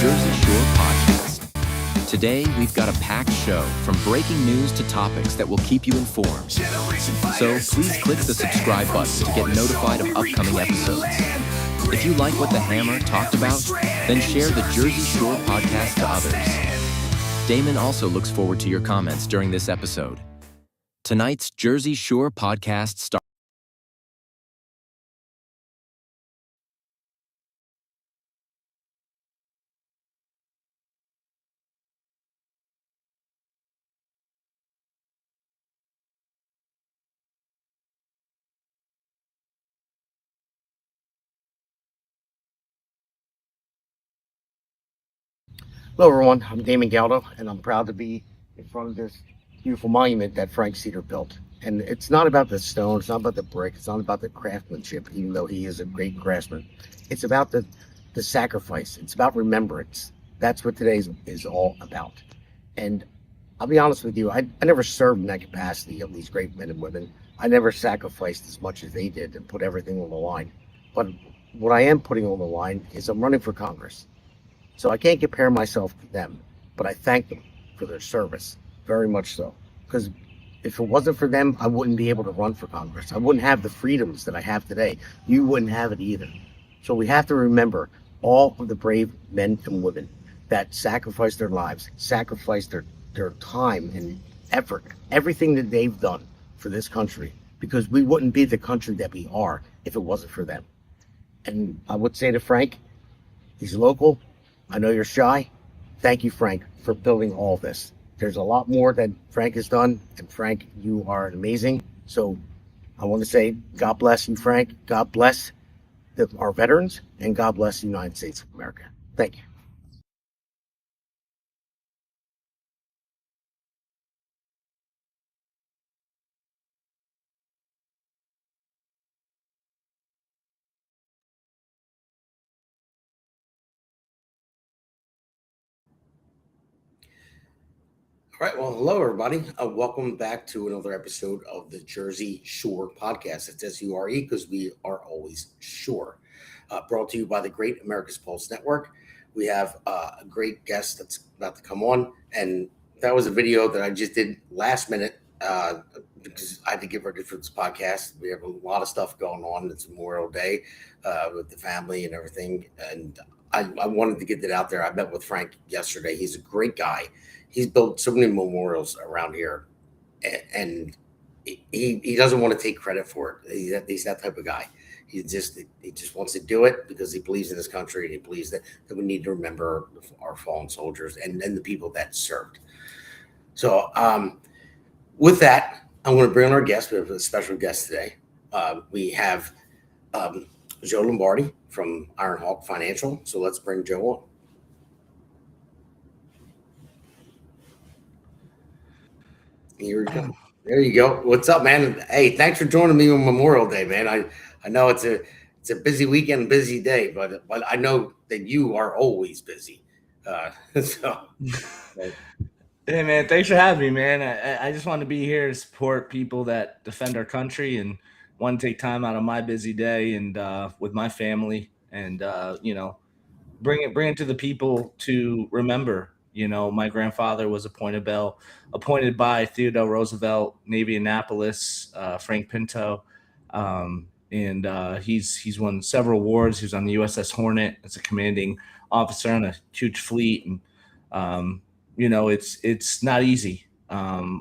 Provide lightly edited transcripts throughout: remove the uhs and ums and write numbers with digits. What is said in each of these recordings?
Jersey Shore Podcast. Today, we've got a packed show from breaking news to topics that will keep you informed. So please click the subscribe button to get notified of upcoming episodes. If you like what the Hammer talked about, then share the Jersey Shore Podcast to others. Damon also looks forward to your comments during this episode. Tonight's Jersey Shore Podcast starts. Hello, everyone. I'm Damon Galdo, and I'm proud to be in front of this beautiful monument that Frank Cedar built. And it's not about the stone, it's not about the brick, it's not about the craftsmanship, even though he is a great craftsman. It's about the sacrifice. It's about remembrance. That's what today is all about. And I'll be honest with you, I never served in that capacity of these great men and women. I never sacrificed as much as they did and put everything on the line. But what I am putting on the line is I'm running for Congress. So I can't compare myself to them, but I thank them for their service, very much so. Because if it wasn't for them, I wouldn't be able to run for Congress. I wouldn't have the freedoms that I have today. You wouldn't have it either. So we have to remember all of the brave men and women that sacrificed their lives, sacrificed their time and effort, everything that they've done for this country, because we wouldn't be the country that we are if it wasn't for them. And I would say to Frank, he's local. I know you're shy. Thank you, Frank, for building all this. There's a lot more that Frank has done, and Frank, you are amazing. So I want to say, God bless you, Frank. God bless our veterans, and God bless the United States of America. Thank you. All right. Well, hello, everybody. Welcome back to another episode of the Jersey Shore Podcast. It's S-U-R-E because we are always sure. Brought to you by the Great America's Pulse Network. We have a great guest that's about to come on. And that was a video that I just did last minute because I had to get ready for this podcast. We have a lot of stuff going on. It's Memorial Day with the family and everything. And I wanted to get that out there. I met with Frank yesterday. He's a great guy. He's built so many memorials around here, and he doesn't want to take credit for it. He's that type of guy. He just wants to do it because he believes in this country, and he believes that we need to remember our fallen soldiers and the people that served. So with that, I'm going to bring on our guest. We have a special guest today. We have Joe Lombardi from Ironhawk Financial. So let's bring Joe on. Here we go. There you go. What's up, man? Hey, thanks for joining me on Memorial Day, man. I know it's a busy weekend, busy day, but I know that you are always busy. So, Hey, man, thanks for having me, man. I just want to be here to support people that defend our country and want to take time out of my busy day and with my family and bring it to the people to remember. My grandfather was appointed by Theodore Roosevelt, Navy Annapolis, Frank Pinto, and he's won several awards. He was on the USS Hornet as a commanding officer on a huge fleet, and it's not easy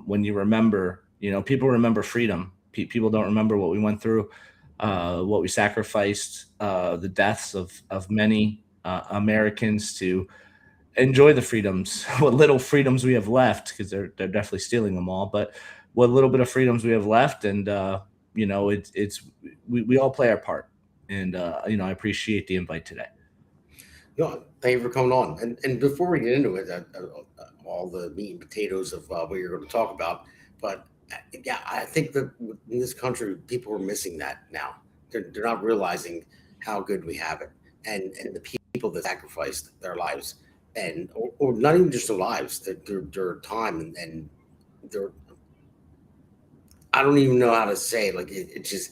when you remember. People remember freedom. People don't remember what we went through, what we sacrificed, the deaths of many Americans to enjoy the freedoms, what little freedoms we have left, because they're definitely stealing them all. But what little bit of freedoms we have left, and we all play our part. And I appreciate the invite today. no, thank you for coming on. And before we get into it, all the meat and potatoes of what you're going to talk about, but yeah, I think that in this country, people are missing that now. They're not realizing how good we have it, and the people that sacrificed their lives, and or not even just their lives, their time and their. I don't even know how to say it. Like it just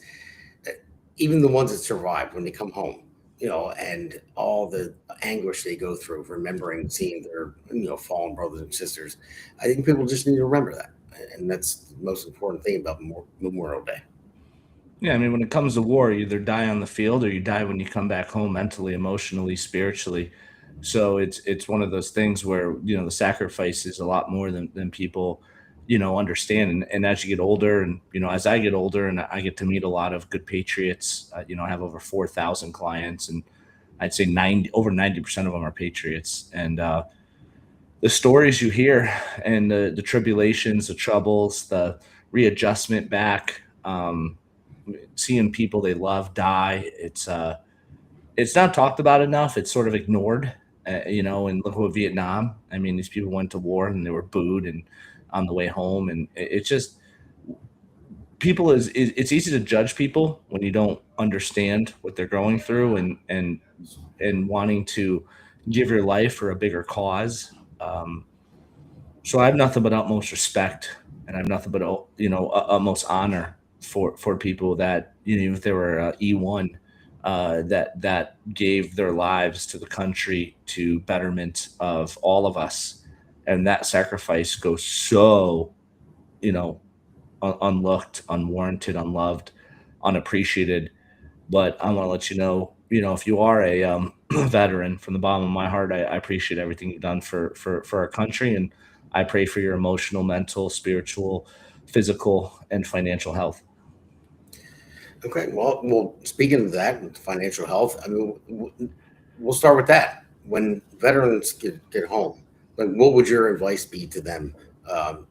even the ones that survive when they come home, and all the anguish they go through, remembering seeing their, fallen brothers and sisters. I think people just need to remember that. And that's the most important thing about Memorial Day. Yeah, I mean, when it comes to war, you either die on the field or you die when you come back home mentally, emotionally, spiritually. So it's one of those things where the sacrifice is a lot more than people understand. And as you get older, and as I get older, and I get to meet a lot of good patriots. I have over 4,000 clients, and I'd say 90% of them are patriots. And the stories you hear, and the tribulations, the troubles, the readjustment back. Seeing people they love die, it's not talked about enough. It's sort of ignored, and look what Vietnam. I mean, these people went to war and they were booed and on the way home, and it's just people it's easy to judge people when you don't understand what they're going through, and wanting to give your life for a bigger cause. So I have nothing but utmost respect, and I have nothing but utmost honor for people that even if they were E1, that gave their lives to the country, to betterment of all of us, and that sacrifice goes so unlooked, unwarranted, unloved, unappreciated. But I want to let if you are a veteran, from the bottom of my heart, I appreciate everything you've done for our country, and I pray for your emotional, mental, spiritual, physical, and financial health. Okay, well, speaking of that, financial health, I mean, we'll start with that. When veterans get home, like, what would your advice be to them, um,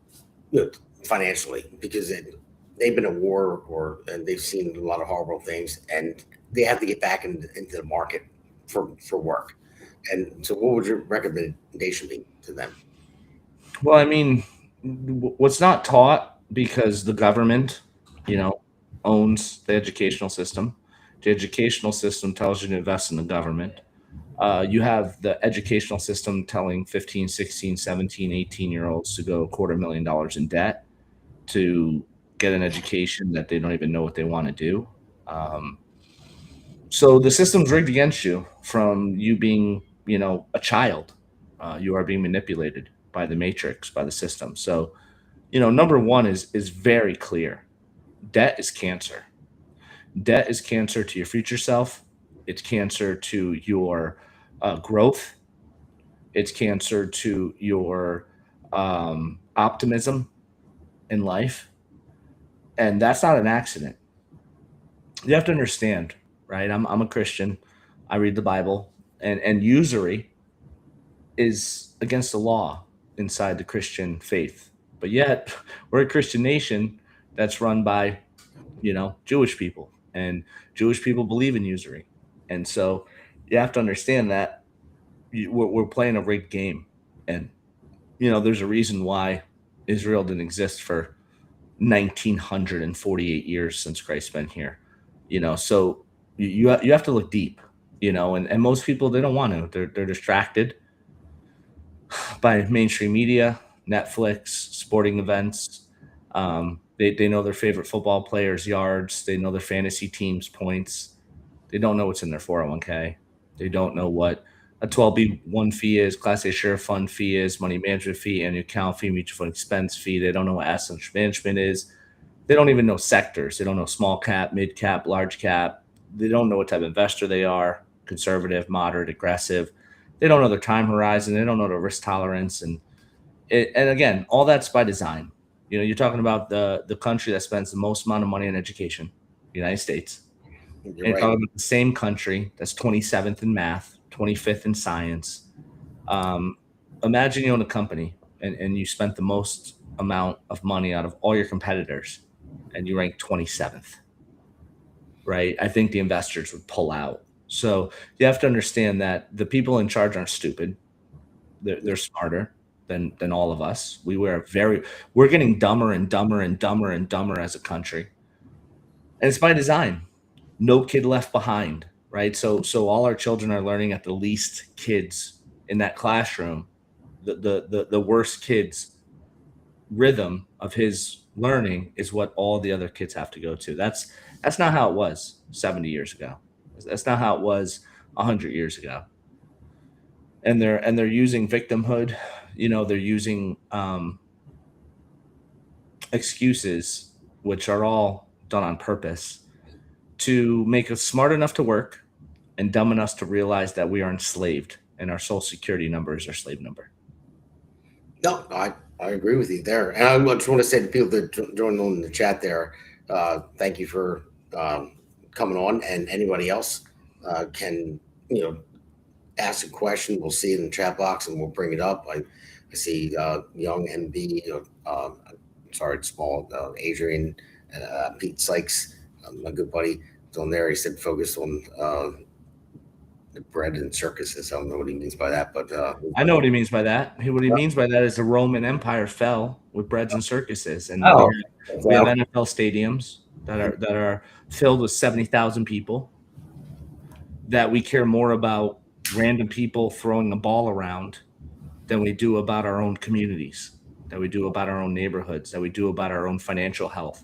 financially? Because they've been at war, and they've seen a lot of horrible things, and they have to get back into the market for work. And so, what would your recommendation be to them? Well, I mean, what's not taught, because the government, you know, owns the educational system. The educational system tells you to invest in the government. You have the educational system telling 15, 16, 17, 18 year olds to go $250,000 in debt to get an education that they don't even know what they want to do. Um, so the system's rigged against you from you being, a child. You are being manipulated by the matrix, by the system. So, number one is very clear. Debt is cancer. Debt is cancer to your future self. It's cancer to your growth. It's cancer to your optimism in life. And that's not an accident. You have to understand, right? I'm a Christian. I read the Bible, and usury is against the law inside the Christian faith. But yet, we're a Christian nation that's run by, Jewish people, and Jewish people believe in usury. And so you have to understand that we're playing a rigged game. And, there's a reason why Israel didn't exist for 1948 years since Christ's been here. So you have to look deep, and most people, they don't want to. They're distracted by mainstream media, Netflix, sporting events. They know their favorite football players' yards. They know their fantasy team's points. They don't know what's in their 401k. They don't know what a 12B1 fee is, Class A share fund fee is, money management fee, annual account fee, mutual fund expense fee. They don't know what asset management is. They don't even know sectors. They don't know small cap, mid cap, large cap. They don't know what type of investor they are, conservative, moderate, aggressive. They don't know their time horizon. They don't know their risk tolerance. And again, all that's by design. You're talking about the country that spends the most amount of money on education, the United States. And You're you're right. talking about the same country that's 27th in math, 25th in science. Um, Imagine you own a company, and you spent the most amount of money out of all your competitors, and you rank 27th, right? I think the investors would pull out. So you have to understand that the people in charge aren't stupid. They're smarter than all of us. We're getting dumber and dumber and dumber and dumber as a country. And it's by design. No kid left behind, right? So all our children are learning at the least kids in that classroom. The worst kids rhythm of his learning is what all the other kids have to go to. That's not how it was 70 years ago. That's not how it was 100 years ago. And they're using victimhood, they're using excuses, which are all done on purpose, to make us smart enough to work and dumb enough to realize that we are enslaved and our social security number is our slave number. No, I agree with you there. And I just want to say to people that joined on the chat there, thank you for coming on. And anybody else can, ask a question. We'll see it in the chat box and we'll bring it up. I see Young MB, sorry, it's small, Adrian, Pete Sykes, my good buddy, is on there. He said focus on the bread and circuses. I don't know what he means by that, but I know what he means by that. What he means by that is the Roman Empire fell with breads and circuses, and we have NFL stadiums that are filled with 70,000 people. That we care more about random people throwing a ball around than we do about our own communities, that we do about our own neighborhoods, that we do about our own financial health,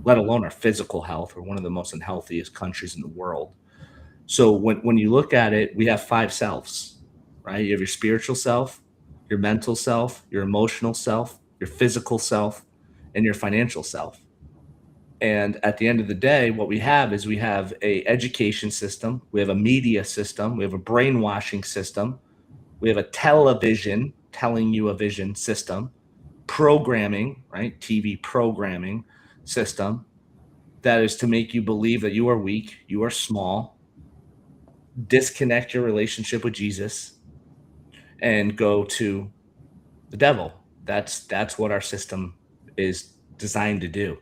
let alone our physical health. We're one of the most unhealthiest countries in the world. So when you look at it, we have 5 selves, right? You have your spiritual self, your mental self, your emotional self, your physical self, and your financial self. And at the end of the day, what we have is we have a education system, we have a media system, we have a brainwashing system, we have a television telling you a vision system, programming, right? TV programming system that is to make you believe that you are weak, you are small, disconnect your relationship with Jesus, and go to the devil. That's what our system is designed to do.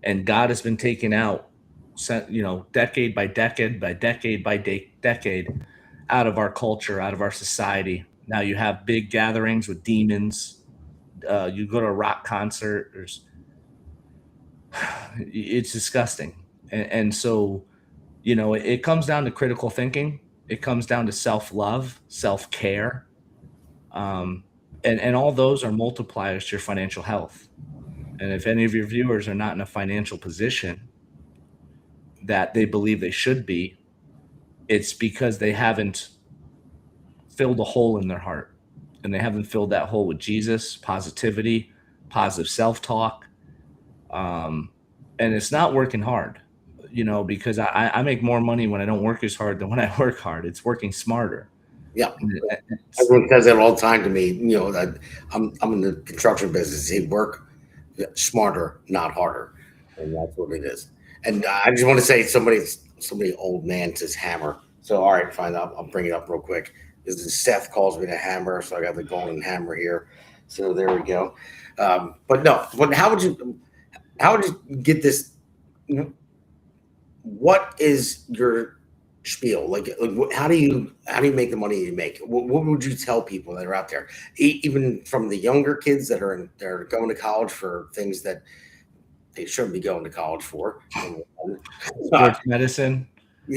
And God has been taken out, decade by decade by decade by decade out of our culture, out of our society. Now you have big gatherings with demons. You go to a rock concert. It's disgusting. And so, it comes down to critical thinking. It comes down to self-love, self-care. And all those are multipliers to your financial health. And if any of your viewers are not in a financial position that they believe they should be, it's because they haven't filled a hole in their heart. And they haven't filled that hole with Jesus, positivity, positive self-talk. And it's not working hard, because I make more money when I don't work as hard than when I work hard. It's working smarter. Yeah, everyone says that all the time to me. That I'm in the construction business. They work smarter, not harder, and that's what it is. And I just want to say, somebody old man says hammer. So all right, fine. I'll bring it up real quick. This is Seth calls me the hammer, so I got the golden hammer here. So there we go. But no, how would you get this? What is your spiel? Like how do you make the money you make? What would you tell people that are out there, even from the younger kids that are going to college for things that they shouldn't be going to college for? Sports medicine,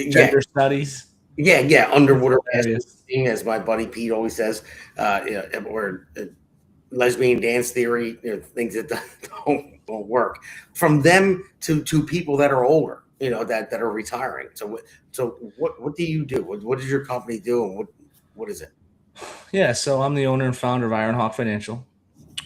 gender studies. Yeah, underwater basketball, as my buddy Pete always says, or lesbian dance theory, things that don't work. From them to people that are older, that are retiring. So what do you do? What does your company do, and what is it? Yeah, so I'm the owner and founder of Ironhawk Financial.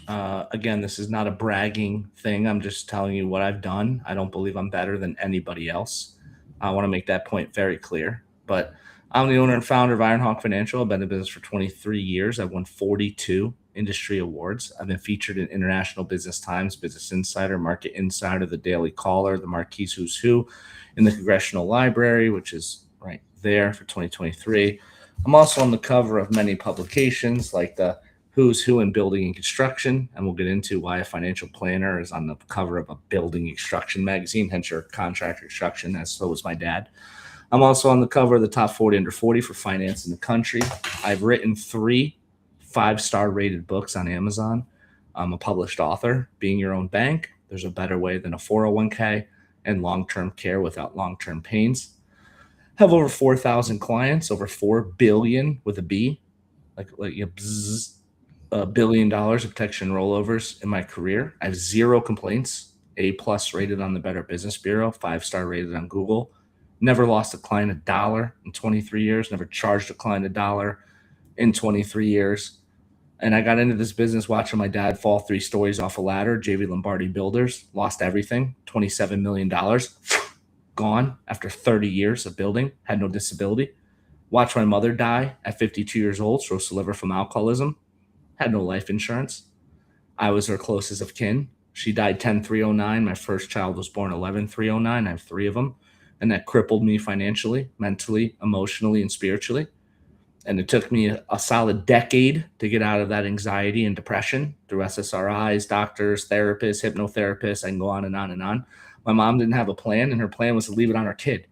Again, this is not a bragging thing. I'm just telling you what I've done. I don't believe I'm better than anybody else. I want to make that point very clear. But I'm the owner and founder of Ironhawk Financial. I've been in business for 23 years. I've won 42 industry awards. I've been featured in International Business Times, Business Insider, Market Insider, The Daily Caller, the Marquis Who's Who, in the Congressional Library, which is right there for 2023. I'm also on the cover of many publications like the Who's Who in Building and Construction, and we'll get into why a financial planner is on the cover of a building construction magazine, hence your contractor construction, as so was my dad. I'm also on the cover of the top 40 under 40 for finance in the country. I've written 3 5-star rated books on Amazon. I'm a published author. Being Your Own Bank, There's a Better Way Than a 401k, and Long-Term Care Without Long-Term Pains. Have over 4,000 clients, over 4 billion with a B, like $1 billion of protection rollovers in my career. I have 0 complaints, A+ rated on the Better Business Bureau, 5-star rated on Google, Never lost a client $1 in 23 years. Never charged a client $1 in 23 years. And I got into this business watching my dad fall 3 stories off a ladder, JV Lombardi Builders, lost everything, $27 million, gone after 30 years of building, had no disability. Watched my mother die at 52 years old, cirrhosis of the liver from alcoholism, had no life insurance. I was her closest of kin. She died 10/3/09. My first child was born 11/3/09. I have 3 of them. And that crippled me financially, mentally, emotionally, and spiritually. And it took me a solid decade to get out of that anxiety and depression through SSRIs, doctors, therapists, hypnotherapists. I can go on and on and on. My mom didn't have a plan, and her plan was to leave it on her kid.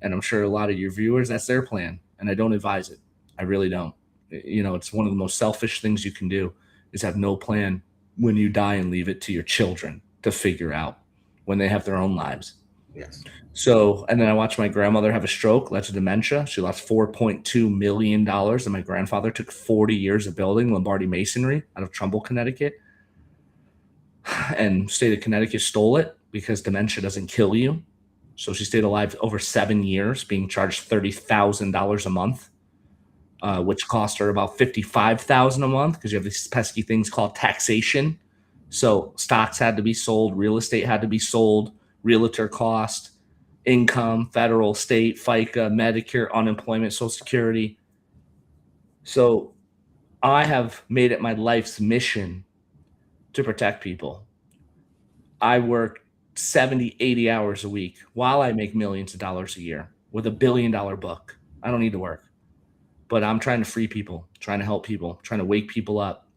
And I'm sure a lot of your viewers, that's their plan. And I don't advise it. I really don't. It's one of the most selfish things you can do is have no plan when you die and leave it to your children to figure out when they have their own lives. Yes. So, and then I watched my grandmother have a stroke, led to dementia. She lost $4.2 million. And my grandfather took 40 years of building Lombardi masonry out of Trumbull, Connecticut. And state of Connecticut stole it because dementia doesn't kill you. So she stayed alive over 7 years, being charged $30,000 a month, which cost her about $55,000 a month because you have these pesky things called taxation. So stocks had to be sold, real estate had to be sold, realtor cost, income, federal, state, FICA, Medicare, unemployment, Social Security. So I have made it my life's mission to protect people. I work 70, 80 hours a week while I make millions of dollars a year with $1 billion book. I don't need to work, but I'm trying to free people, trying to help people, trying to wake people up.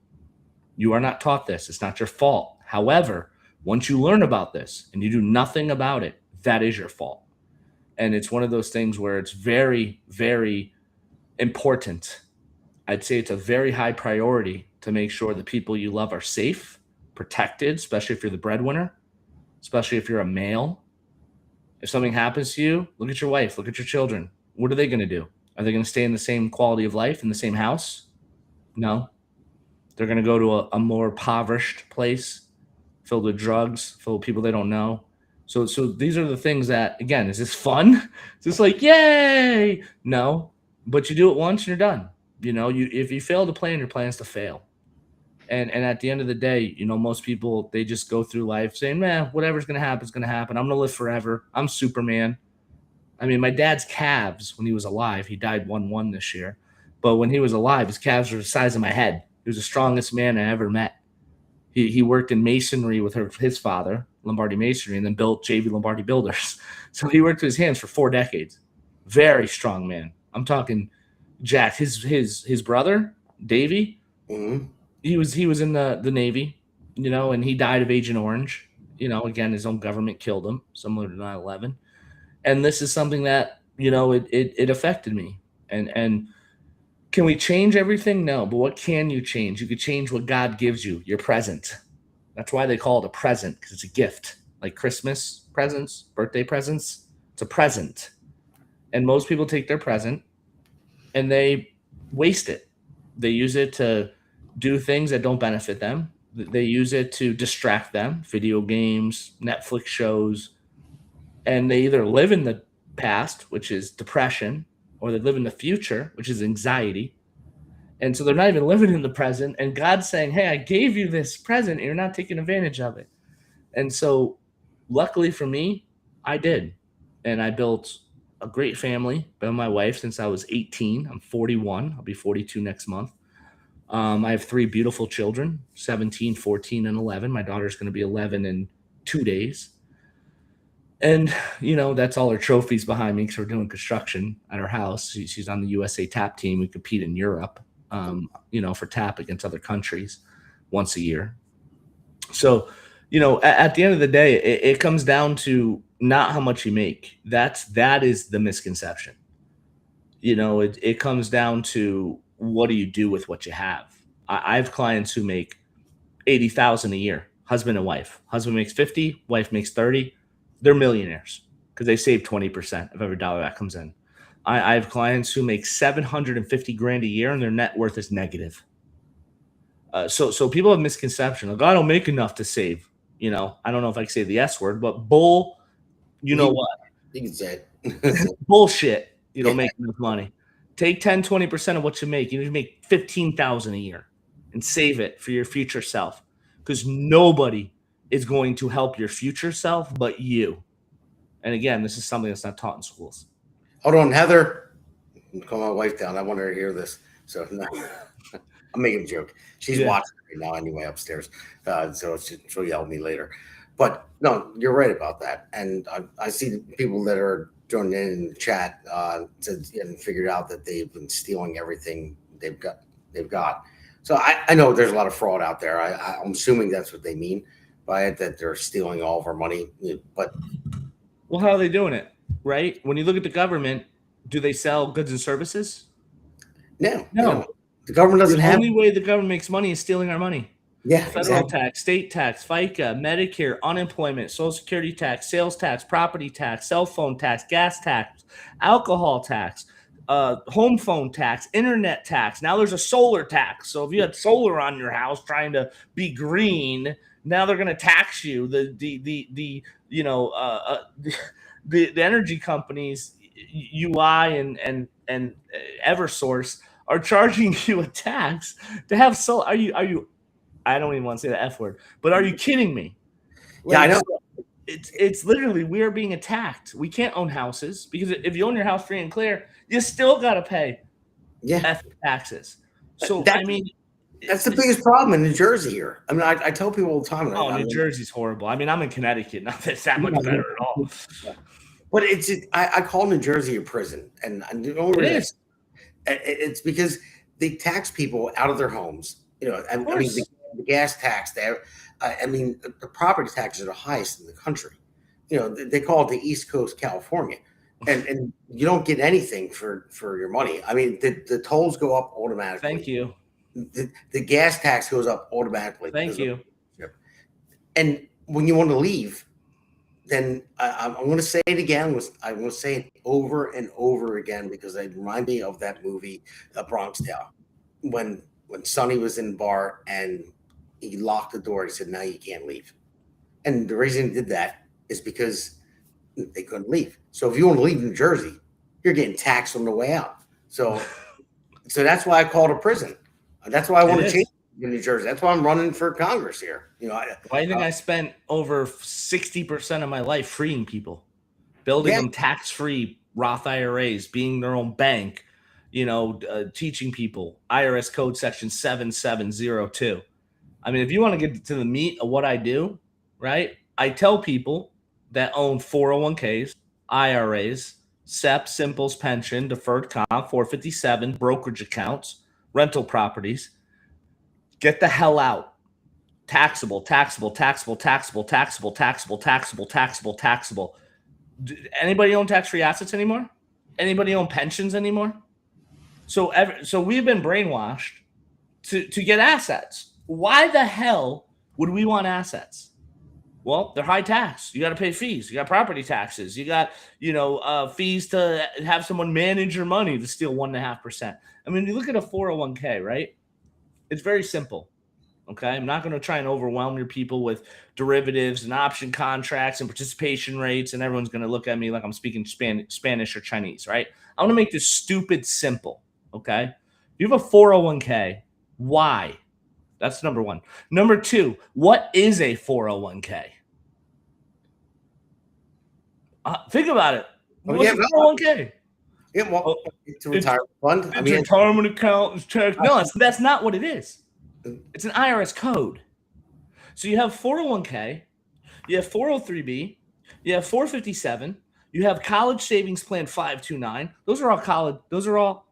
You are not taught this. It's not your fault. However, once you learn about this and you do nothing about it, that is your fault. And it's one of those things where it's very, very important. I'd say it's a very high priority to make sure the people you love are safe, protected, especially if you're the breadwinner, especially if you're a male. If something happens to you, look at your wife, look at your children. What are they going to do? Are they going to stay in the same quality of life in the same house? No. They're going to go to a more impoverished place filled with drugs, filled with people they don't know. So these are the things that, again, is this fun? Is this like, yay? No, but you do it once and you're done. If you fail to plan, your plan's to fail. And at the end of the day, most people, they just go through life saying, man, whatever's going to happen is going to happen. I'm going to live forever. I'm Superman. I mean, my dad's calves, when he was alive, he died 1-1 this year. But when he was alive, his calves were the size of my head. He was the strongest man I ever met. He worked in masonry with his father, Lombardi Masonry, and then built JV Lombardi Builders. So he worked with his hands for 4 decades. Very strong man. I'm talking Jack. His brother, Davey, he was in the Navy, and he died of Agent Orange. Again, his own government killed him, similar to 9/11. And this is something that, it affected me. And can we change everything? No. But what can you change? You could change what God gives you, your present. That's why they call it a present, because it's a gift. Like Christmas presents, birthday presents. It's a present. And most people take their present and they waste it. They use it to do things that don't benefit them. They use it to distract them, video games, Netflix shows. And they either live in the past, which is depression, or they live in the future, which is anxiety. And so they're not even living in the present. And God's saying, hey, I gave you this present and you're not taking advantage of it. And so luckily for me, I did. And I built a great family. Been with my wife since I was 18. I'm 41. I'll be 42 next month. I have 3 beautiful children, 17, 14, and 11. My daughter's going to be 11 in 2 days. And, that's all her trophies behind me because we're doing construction at her house. She's on the USA TAP team. We compete in Europe, for TAP against other countries once a year. So, at the end of the day, it comes down to not how much you make. That is the misconception. It comes down to what do you do with what you have. I have clients who make $80,000 a year, husband and wife. Husband makes 50, wife makes 30. They're millionaires because they save 20% of every dollar that comes in. I have clients who make $750,000 a year and their net worth is negative. So people have misconception. Like, I don't make enough to save. I don't know if I can say the S word, but bull. What? You can say Bullshit. You don't make enough money. Take 10, 20% of what you make. You need to make $15,000 a year and save it for your future self, because nobody is going to help your future self but you. And again, this is something that's not taught in schools. Hold on, Heather. Call my wife down. I want her to hear this. So no, I'm making a joke. She's watching right now anyway upstairs. So she'll yell at me later. But no, you're right about that. And I see the people that are joining in the chat and figured out that they've been stealing everything they've got. So I know there's a lot of fraud out there. I'm assuming that's what they mean by it, that they're stealing all of our money. But well, how are they doing it? Right? When you look at the government, do they sell goods and services? No. The government doesn't have. The only way the government makes money is stealing our money. Yeah, federal tax, state tax, FICA, Medicare, unemployment, Social Security tax, sales tax, property tax, cell phone tax, gas tax, alcohol tax, home phone tax, internet tax. Now there's a solar tax. So if you had solar on your house trying to be green, now they're going to tax you. The energy companies, UI and EverSource, are charging you a tax to have solar. Are you? I don't even want to say the F word, but are you kidding me? Yeah, I know. It's literally, we are being attacked. We can't own houses because if you own your house free and clear, you still got to pay taxes. So that's the biggest problem in New Jersey here. I mean, I tell people all the time. New Jersey's horrible. I mean, I'm in Connecticut. Not that it's that much better at all. But I call New Jersey a prison, and it's because they tax people out of their homes. I mean, the gas tax. The property taxes are the highest in the country. They call it the East Coast California, and you don't get anything for your money. I mean, the tolls go up automatically. Thank you. The gas tax goes up automatically. Thank you. And when you want to leave, then I'm going to say it again. I'm going to say it over and over again because it reminds me of that movie, Bronx Tale, when Sonny was in the bar and he locked the door. He said, "Now you can't leave." And the reason he did that is because they couldn't leave. So if you want to leave New Jersey, you're getting taxed on the way out. So that's why I call it a prison. That's why I want to change in New Jersey. That's why I'm running for Congress here. Why do you think I spent over 60% of my life freeing people, building them tax-free Roth IRAs, being their own bank, teaching people IRS code section 7702. I mean, if you want to get to the meat of what I do, right? I tell people that own 401ks, IRAs, SEP, Simples, pension, deferred comp, 457, brokerage accounts, rental properties, get the hell out. Taxable. Anybody own tax-free assets anymore? Anybody own pensions anymore? So we've been brainwashed to get assets. Why the hell would we want assets? Well, they're high tax. You got to pay fees. You got property taxes. You got, fees to have someone manage your money to steal 1.5%. I mean, you look at a 401k, right? It's very simple. Okay. I'm not going to try and overwhelm your people with derivatives and option contracts and participation rates. And everyone's going to look at me like I'm speaking Spanish or Chinese, right? I want to make this stupid simple. Okay. You have a 401k. Why? That's number one. Number two, what is a 401k? Think about it. What's a 401k? Yeah, well, it's a retirement fund. It's a retirement account. It's check. No, that's not what it is. It's an IRS code. So you have 401k, you have 403b, you have 457, you have college savings plan 529. Those are all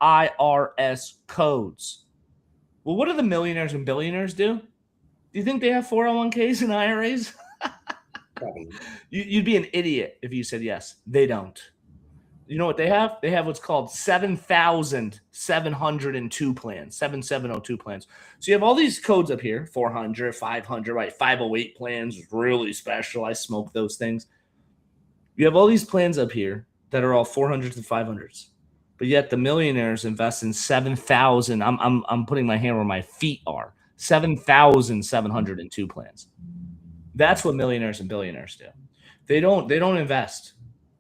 IRS codes. Well, what do the millionaires and billionaires do? Do you think they have 401ks and IRAs? You'd be an idiot if you said yes. They don't. You know what they have? They have what's called 7,702 plans, 7702 plans. So you have all these codes up here, 400, 500, right? 508 plans, really special. I smoke those things. You have all these plans up here that are all 400s and 500s. But yet the millionaires invest in 7,000. I'm putting my hand where my feet are. 7,702 plans. That's what millionaires and billionaires do. They don't invest.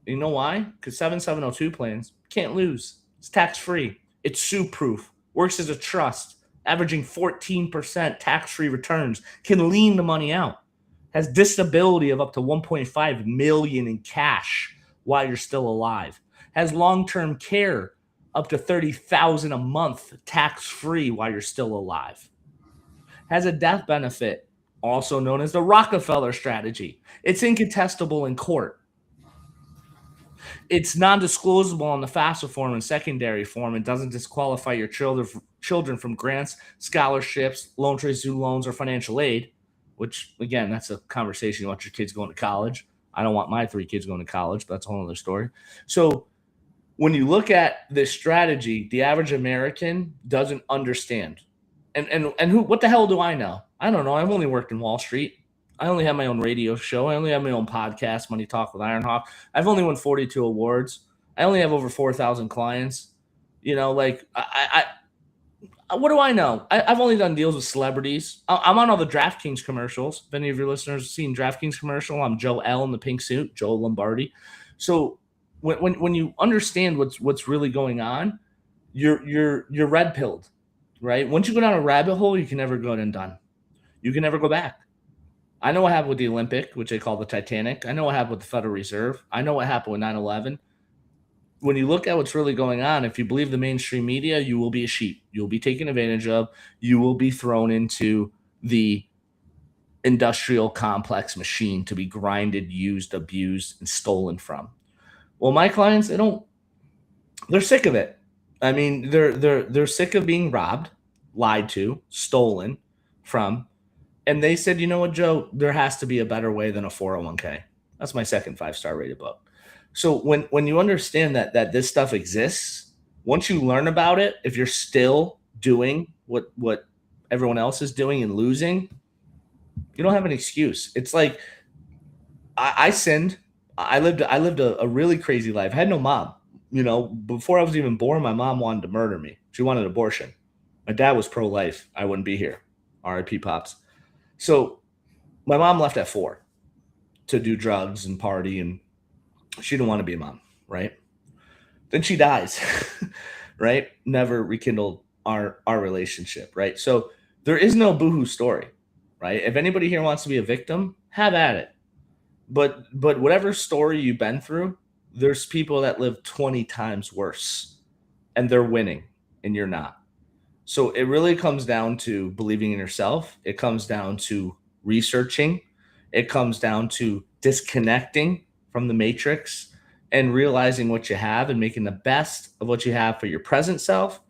You know why? Because 7702 plans can't lose. It's tax-free. It's sue-proof. Works as a trust, averaging 14% tax-free returns. Can lien the money out. Has disability of up to 1.5 million in cash while you're still alive. Has long-term care up to $30,000 a month tax-free while you're still alive. Has a death benefit, also known as the Rockefeller strategy. It's incontestable in court. It's non-disclosable on the FAFSA form and secondary form. It doesn't disqualify your children from grants, scholarships, loan trade student loans, or financial aid, which, again, that's a conversation. You want your kids going to college. I don't want my 3 kids going to college, but that's a whole other story. So when you look at this strategy, the average American doesn't understand. And what the hell do I know? I don't know. I've only worked in Wall Street. I only have my own radio show. I only have my own podcast, Money Talk with Ironhawk. I've only won 42 awards. I only have over 4,000 clients. You know, like I what do I know? I've only done deals with celebrities. I'm on all the DraftKings commercials. If any of your listeners have seen DraftKings commercial, I'm Joe L in the pink suit, Joe Lombardi. So when you understand what's really going on, you're red pilled, right? Once you go down a rabbit hole, you can never go undone. You can never go back. I know what happened with the Olympic, which they call the Titanic. I know what happened with the Federal Reserve. I know what happened with 9/11. When you look at what's really going on, if you believe the mainstream media, you will be a sheep. You'll be taken advantage of. You will be thrown into the industrial complex machine to be grinded, used, abused, and stolen from. Well, my clients, they're sick of it. I mean, they're sick of being robbed, lied to, stolen from. And they said, you know what, Joe, there has to be a better way than a 401k. That's my second 5-star rated book. So when you understand that this stuff exists, once you learn about it, if you're still doing what everyone else is doing and losing, you don't have an excuse. It's like I sinned. I lived a really crazy life. I had no mom. You know, before I was even born, my mom wanted to murder me. She wanted abortion. My dad was pro-life. I wouldn't be here. R.I.P. Pops. So my mom left at 4 to do drugs and party, and she didn't want to be a mom, right? Then she dies, right? Never rekindled our relationship, right? So there is no boohoo story, right? If anybody here wants to be a victim, have at it. But whatever story you've been through, there's people that live 20 times worse, and they're winning, and you're not. So it really comes down to believing in yourself. It comes down to researching. It comes down to disconnecting from the matrix and realizing what you have and making the best of what you have for your present self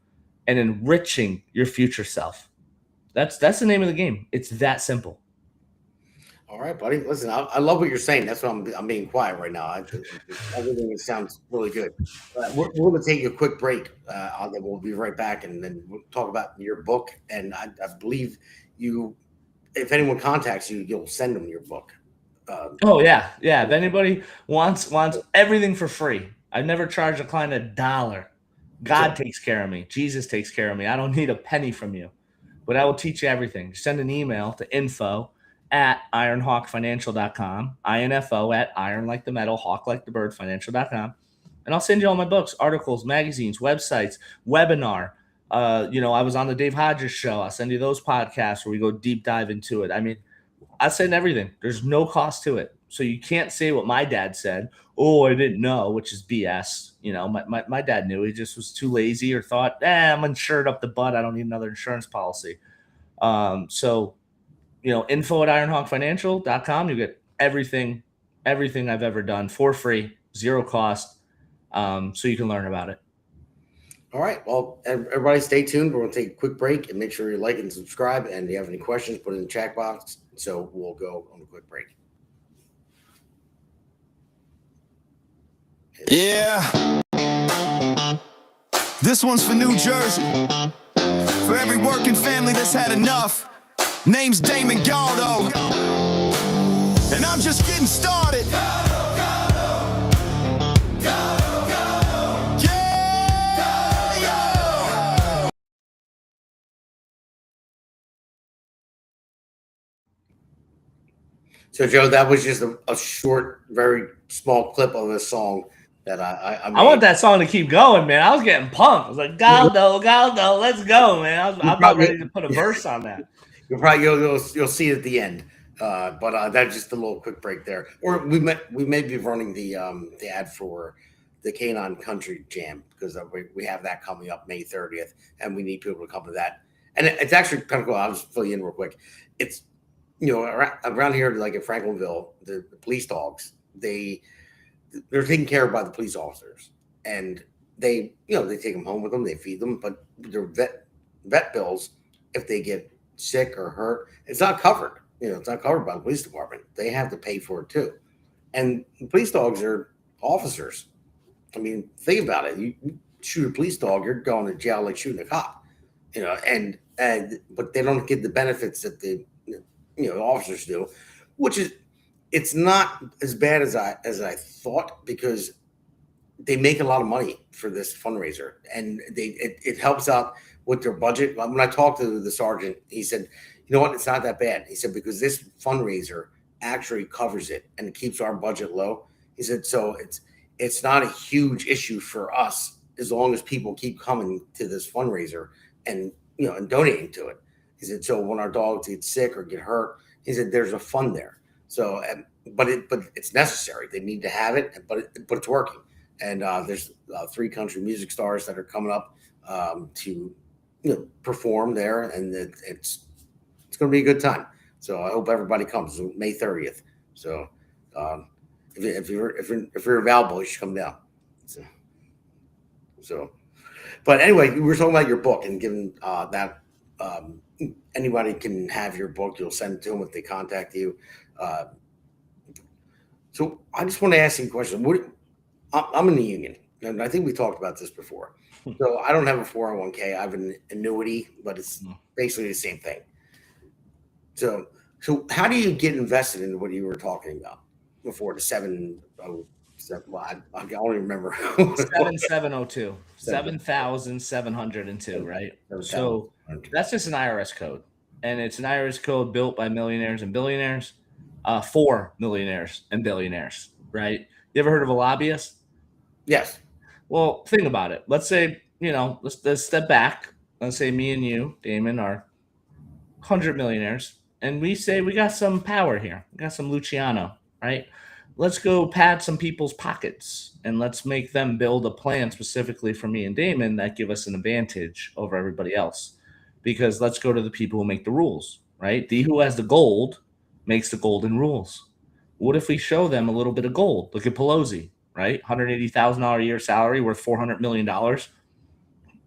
and enriching your future self. That's the name of the game. It's that simple. All right, buddy. Listen, I love what you're saying. That's why I'm being quiet right now. Everything sounds really good. We're going to take a quick break. Then we'll be right back, and then we'll talk about your book. And I believe you, if anyone contacts you, you'll send them your book. Oh yeah. If anybody wants everything for free, I've never charged a client $1. God takes care of me. Jesus takes care of me. I don't need a penny from you, but I will teach you everything. Send an email to info@ironhawkfinancial.com, INFO at iron like the metal, hawk like the bird, financial.com. And I'll send you all my books, articles, magazines, websites, webinar. I was on the Dave Hodges show. I'll send you those podcasts where we go deep dive into it. I mean, I send everything. There's no cost to it. So you can't say what my dad said. Oh, I didn't know, which is BS. You know, my dad knew. He just was too lazy or thought, I'm insured up the butt. I don't need another insurance policy. Info at ironhawkfinancial.com. You get everything I've ever done for free, zero cost. So you can learn about it. All right. Well, everybody stay tuned. We're going to take a quick break and make sure you like and subscribe. And if you have any questions, put it in the chat box. So we'll go on a quick break. Yeah. This one's for New Jersey. For every working family that's had enough. Name's Damon Galdo. And I'm just getting started. So, Joe, that was just a short, very small clip of a song that I made. I want that song to keep going, man. I was getting pumped. I was like, Galdo, Galdo, let's go, man. I'm about ready to put a verse on that. You'll see it at the end. But that's just a little quick break there. Or we may be running the ad for the Canine Country Jam because we have that coming up May 30th, and we need people to come to that. And it's actually kind of cool. I'll just fill you in real quick. It's around here, like at Franklinville, the police dogs they're taken care of by the police officers, and they take them home with them, they feed them, but their vet bills, if they get sick or hurt, it's not covered. It's not covered by the police department. They have to pay for it too. And police dogs are officers. I mean, think about it. You shoot a police dog, you're going to jail like shooting a cop. And but they don't get the benefits that the officers do, which is it's not as bad as I thought, because they make a lot of money for this fundraiser, and it helps out with their budget. When I talked to the sergeant, he said, "You know what? It's not that bad." He said, "Because this fundraiser actually covers it and it keeps our budget low." He said, "So it's not a huge issue for us as long as people keep coming to this fundraiser and and donating to it." He said, "So when our dogs get sick or get hurt," he said, "there's a fund there." So, but it's necessary. They need to have it, but it's working. And there's 3 country music stars that are coming up to perform there, and it's going to be a good time. So I hope everybody comes. May 30th. So if you're available, you should come down. So, but anyway, we were talking about your book, and given that anybody can have your book, you'll send it to them if they contact you. So I just want to ask you a question. I'm in the union, and I think we talked about this before. So I don't have a 401k. I have an annuity, but it's basically the same thing. So how do you get invested into what you were talking about before, the 707? Well, I don't even remember. 7702, 7,702, right? So that's just an IRS code, and it's an IRS code built by millionaires and billionaires, for millionaires and billionaires, right? You ever heard of a lobbyist? Yes. Well, think about it. Let's say, let's step back. Let's say me and you, Damon, are 100 millionaires, and we say we got some power here. We got some Luciano, right? Let's go pad some people's pockets, and let's make them build a plan specifically for me and Damon that give us an advantage over everybody else. Because let's go to the people who make the rules, right? The who has the gold makes the golden rules. What if we show them a little bit of gold? Look at Pelosi, right? $180,000 a year salary worth $400 million.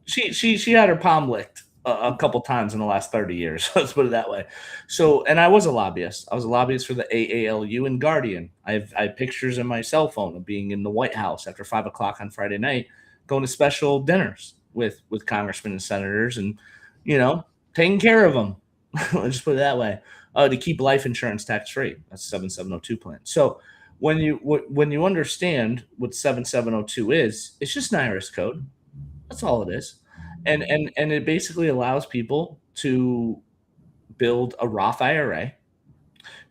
She had her palm licked a couple times in the last 30 years. Let's put it that way. So, and I was a lobbyist. I was a lobbyist for the AALU and Guardian. I have pictures in my cell phone of being in the White House after 5 o'clock on Friday night, going to special dinners with congressmen and senators, and taking care of them. Let's just put it that way. To keep life insurance tax free. That's 7702 plan. So when you understand what 7702 is, it's just an IRS code. That's all it is. And it basically allows people to build a Roth IRA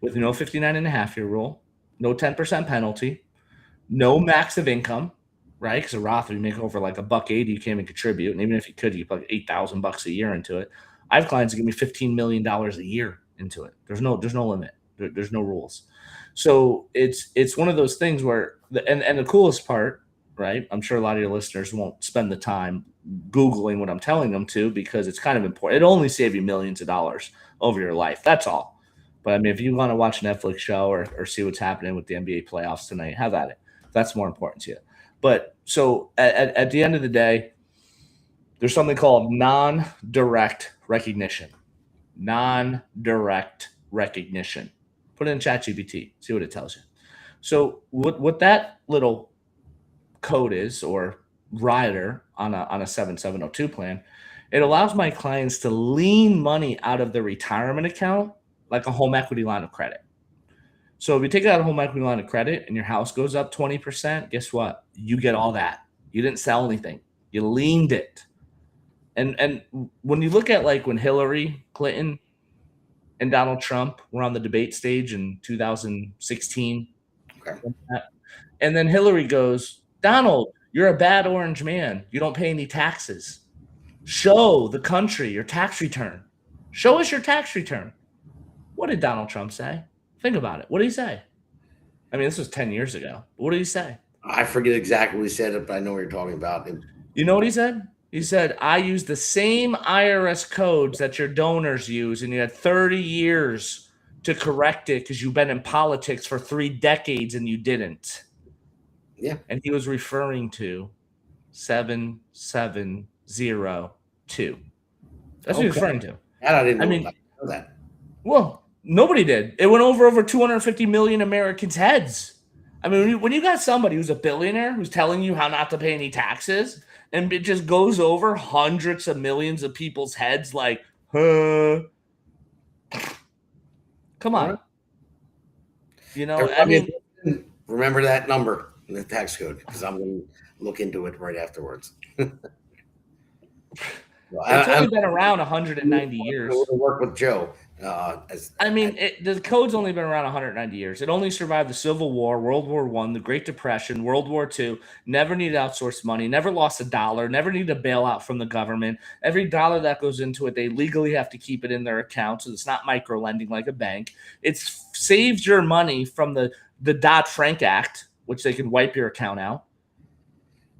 with no 59.5-year rule, no 10% penalty, no max of income, right? Because a Roth, if you make over like $180, you can't even contribute. And even if you could, you put $8,000 a year into it. I have clients that give me $15 million a year into it. There's no limit. There's no rules. So it's one of those things where the coolest part, right? I'm sure a lot of your listeners won't spend the time Googling what I'm telling them to, because it's kind of important. It'll only save you millions of dollars over your life. That's all. But I mean, if you want to watch a Netflix show or see what's happening with the NBA playoffs tonight, have at it. That's more important to you. But so at the end of the day, there's something called non-direct recognition. Non-direct recognition. Put it in ChatGPT. See what it tells you. So what that little code is, or rider on a 7702 plan, it allows my clients to lean money out of their retirement account like a home equity line of credit. So if you take out a home equity line of credit and your house goes up 20%, guess what? You get all that. You didn't sell anything. You leaned it. And when you look at like when Hillary Clinton and Donald Trump were on the debate stage in 2016. Okay. And then Hillary goes, Donald, you're a bad orange man. You don't pay any taxes. Show the country your tax return. Show us your tax return. What did Donald Trump say? Think about it. What did he say? I mean, this was 10 years ago. What did he say? I forget exactly what he said, but I know what you're talking about. You know what he said? He said, I use the same IRS codes that your donors use, and you had 30 years to correct it because you've been in politics for 3 decades and you didn't. Yeah. And he was referring to 7702. That's what he was referring to. That I didn't know. I mean, know that. Well, nobody did. It went over 250 million Americans' heads. I mean, when you got somebody who's a billionaire who's telling you how not to pay any taxes, and it just goes over hundreds of millions of people's heads, like, huh? Come on. You know, I mean, remember that number in the tax code because I'm going to look into it right afterwards. It's only been around 190 years. I work with Joe. The code's only been around 190 years. It only survived the Civil War, World War I, the Great Depression, World War II, never needed outsourced money, never lost a dollar, never needed a bailout from the government. Every dollar that goes into it, they legally have to keep it in their account, so it's not micro lending like a bank. It saves your money from the Dodd-Frank Act, which they can wipe your account out.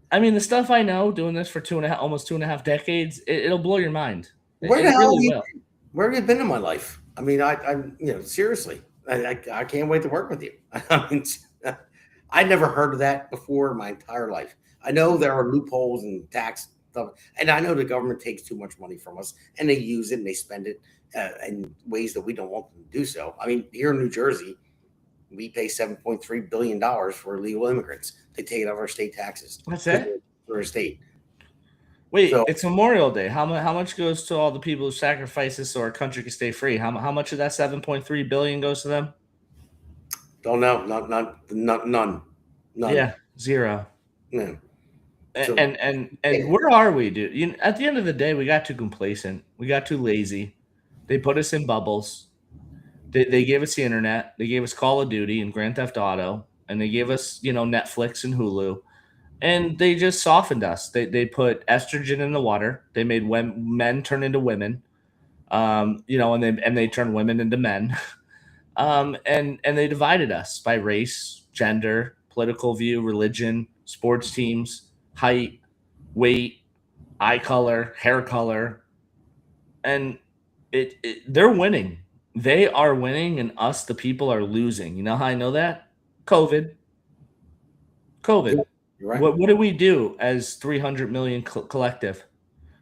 I mean, the stuff I know doing this for almost 2.5 decades, it'll blow your mind. Where the hell where have you been in my life? I mean, I seriously, I can't wait to work with you. I mean, I never heard of that before in my entire life. I know there are loopholes and tax stuff, and I know the government takes too much money from us, and they use it and they spend it in ways that we don't want them to do so. I mean, here in New Jersey, we pay $7.3 billion for illegal immigrants. They take it out of our state taxes. That's it? For a state. Wait, it's Memorial Day. How much goes to all the people who sacrifice this so our country can stay free? How much of that $7.3 billion goes to them? Don't know. None. Yeah, zero. Yeah. And where are we, dude? At the end of the day, we got too complacent. We got too lazy. They put us in bubbles. They gave us the internet. They gave us Call of Duty and Grand Theft Auto, and they gave us Netflix and Hulu. And they just softened us. They put estrogen in the water. They made men turn into women, and they turned women into men, and they divided us by race, gender, political view, religion, sports teams, height, weight, eye color, hair color, and they're winning. They are winning, and us, the people, are losing. You know how I know that? COVID. Right. What did we do as 300 million collective?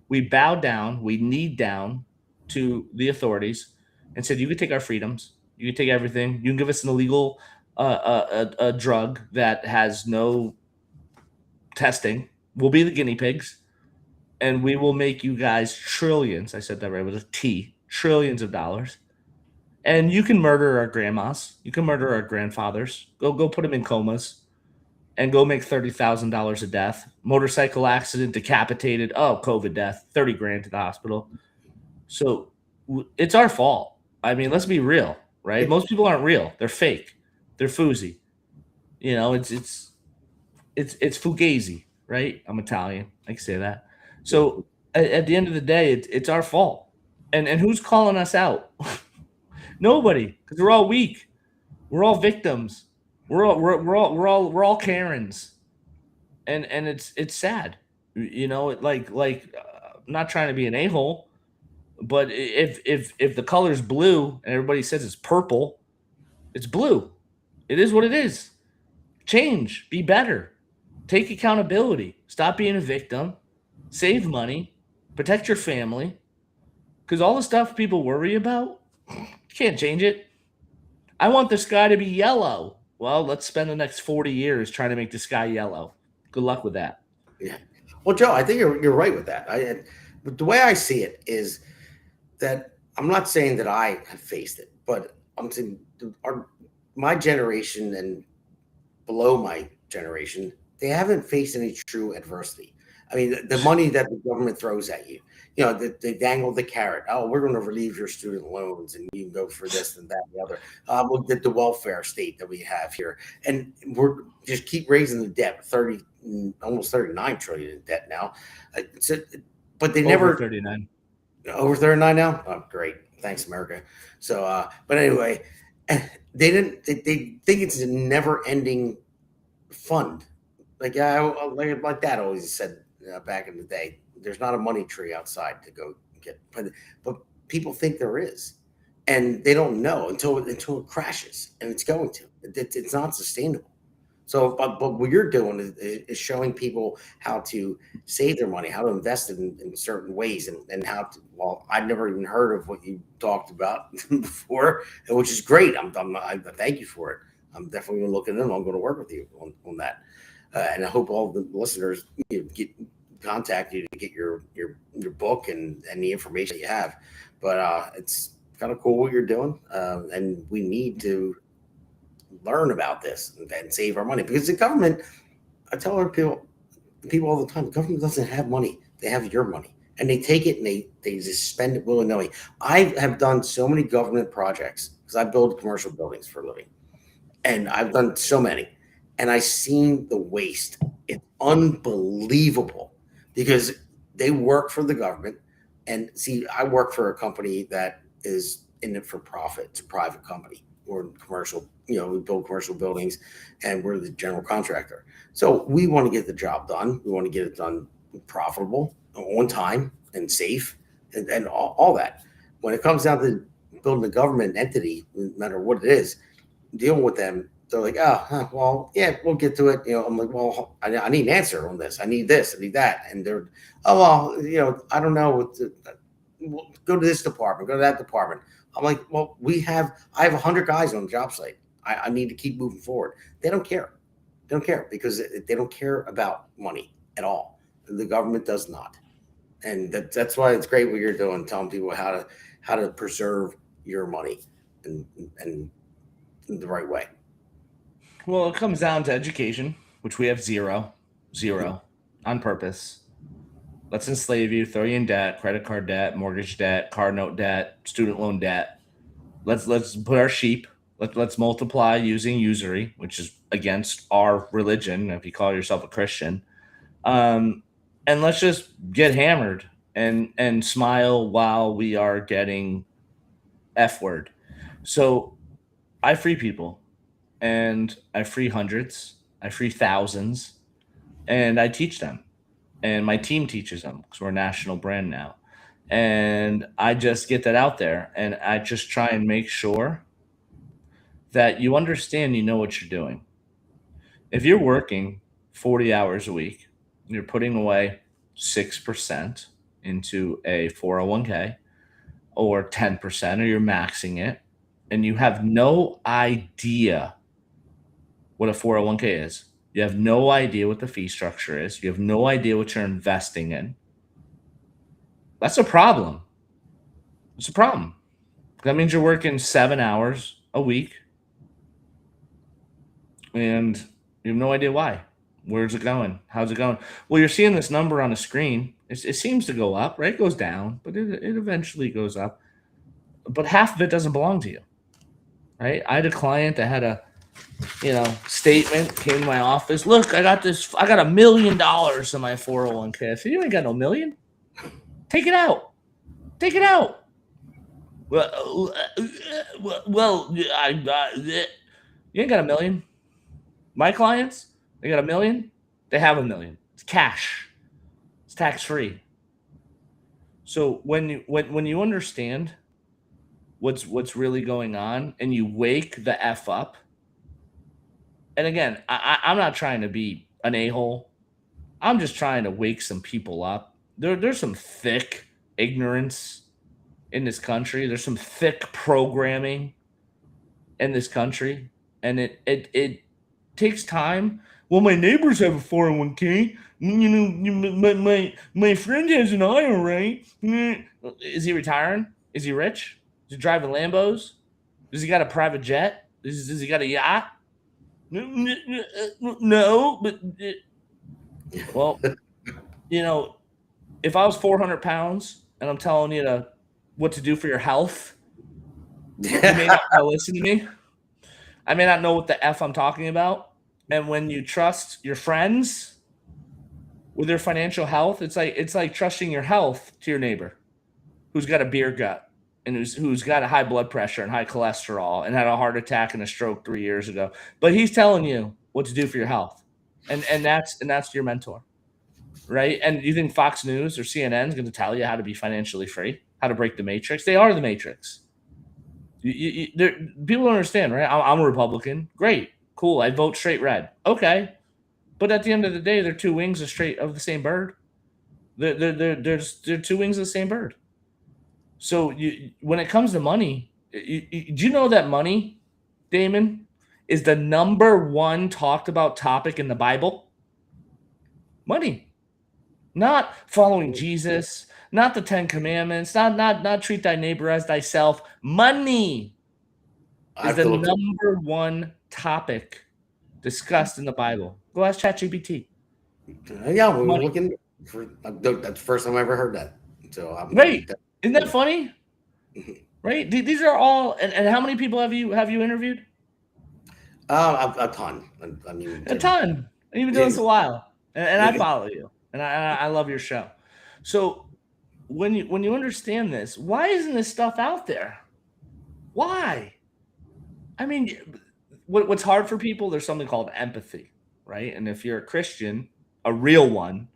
We bowed down, we kneed down to the authorities and said, you can take our freedoms, you can take everything, you can give us an illegal a drug that has no testing. We'll be the guinea pigs, and we will make you guys trillions. I said that right with a T, trillions of dollars. And you can murder our grandmas, you can murder our grandfathers, go put them in comas. And go make $30,000 a death. Motorcycle accident, decapitated. Oh, COVID death, $30,000 to the hospital. So it's our fault. I mean, let's be real, right? Most people aren't real. They're fake. They're foozy. It's fugazi, right? I'm Italian. I can say that. So at the end of the day, it's our fault. And who's calling us out? Nobody, because we're all weak. We're all victims. We're all Karens, and it's sad, not trying to be an a-hole, but if the color's blue and everybody says it's purple, it's blue. It is what it is. Change, be better, take accountability, stop being a victim, save money, protect your family, because all the stuff people worry about, you can't change it. I want the sky to be yellow. Well, let's spend the next 40 years trying to make the sky yellow. Good luck with that. Yeah. Well, Joe, I think you're right with that. But the way I see it is that I'm not saying that I have faced it, but I'm saying my generation and below my generation, they haven't faced any true adversity. I mean, the money that the government throws at you, they dangle the carrot. Oh, we're going to relieve your student loans, and you can go for this and that and the other. Look at the welfare state that we have here, and we're just keep raising the debt. Almost 39 trillion in debt now. But they never Over 39. over 39 now. Oh, great, thanks, America. So, but anyway, they think it's a never-ending fund. Like like Dad always said back in the day, there's not a money tree outside to go get, but people think there is, and they don't know until it crashes, and it's going to. It's not sustainable. So, but what you're doing is showing people how to save their money, how to invest it in certain ways, and how to. Well, I've never even heard of what you talked about before, which is great. I thank you for it. I'm definitely going to look at them. I'm going to work with you on that, and I hope all the listeners contact you to get your book and the information that you have. But it's kind of cool what you're doing, and we need to learn about this and save our money, because the government, I tell our people all the time, the government doesn't have money. They have your money, and they take it and they just spend it willy-nilly. I have done so many government projects because I build commercial buildings for a living, and I've done so many, and I've seen the waste. It's unbelievable, because they work for the government. And see, I work for a company that is in it for profit. It's a private company. We're commercial, we build commercial buildings, and we're the general contractor. So we want to get the job done. We want to get it done profitable, on time, and safe, and all that. When it comes down to building a government entity, no matter what it is, dealing with them, they're like, well, yeah, we'll get to it. I'm like, well, I need an answer on this. I need this. I need that. And they're, oh, well, I don't know. We'll go to this department, go to that department. I'm like, well, I have 100 guys on the job site. I need to keep moving forward. They don't care. They don't care, because they don't care about money at all. The government does not. And that's why it's great what you're doing, telling people how to preserve your money and in the right way. Well, it comes down to education, which we have zero on purpose. Let's enslave you, throw you in debt, credit card debt, mortgage debt, car note debt, student loan debt. Let's put our sheep. Let's multiply using usury, which is against our religion, if you call yourself a Christian. And let's just get hammered and smile while we are getting F word. So I free people, and I free hundreds, I free thousands, and I teach them. And my team teaches them, because we're a national brand now. And I just get that out there, and I just try and make sure that you understand, you know what you're doing. If you're working 40 hours a week, you're putting away 6% into a 401k or 10%, or you're maxing it, and you have no idea what a 401k is. You have no idea what the fee structure is. You have no idea what you're investing in. That's a problem. It's a problem. That means you're working 7 hours a week, and you have no idea why. Where's it going? How's it going? Well, you're seeing this number on the screen. It seems to go up, right? It goes down, but it eventually goes up. But half of it doesn't belong to you, right? I had a client that had a statement, came to my office. Look, I got $1 million in my 401k. I said, you ain't got no million. Take it out. Take it out. Well, you ain't got $1 million. My clients, they got $1 million. They have $1 million. It's cash. It's tax free. So when you understand what's really going on, and you wake the F up. And again, I'm not trying to be an a-hole. I'm just trying to wake some people up. There's some thick ignorance in this country. There's some thick programming in this country. And it takes time. Well, my neighbors have a 401k. My friend has an IRA. Is he retiring? Is he rich? Is he driving Lambos? Does he got a private jet? Does he got a yacht? No, but well, you know, if I was 400 pounds and I'm telling you what to do for your health, you may not want to listen to me. I may not know what the F I'm talking about. And when you trust your friends with their financial health, it's like trusting your health to your neighbor who's got a beer gut and who's got a high blood pressure and high cholesterol and had a heart attack and a stroke 3 years ago. But he's telling you what to do for your health. And that's your mentor. Right? And you think Fox News or CNN is going to tell you how to be financially free, how to break the matrix? They are the matrix. People don't understand, right? I'm a Republican. Great, cool. I vote straight red. Okay, but at the end of the day, they're two wings of the same bird. They're two wings of the same bird. So when it comes to money, do you know that money, Damon, is the number one talked about topic in the Bible? Money. Not following Jesus, not the Ten Commandments, not treat thy neighbor as thyself. Money I is have the to look. number one topic discussed in the Bible. Go ask ChatGPT. Yeah, we were Money. looking for. That's the first time I ever heard that. So I'm gonna. Right. Isn't that funny? Right? These are all and how many people have you interviewed? A ton. I mean, A ton. And you've been doing this a while. And I follow you. And I love your show. So when you understand this, why isn't this stuff out there? Why? I mean, what's hard for people, there's something called empathy, right? And if you're a Christian, a real one,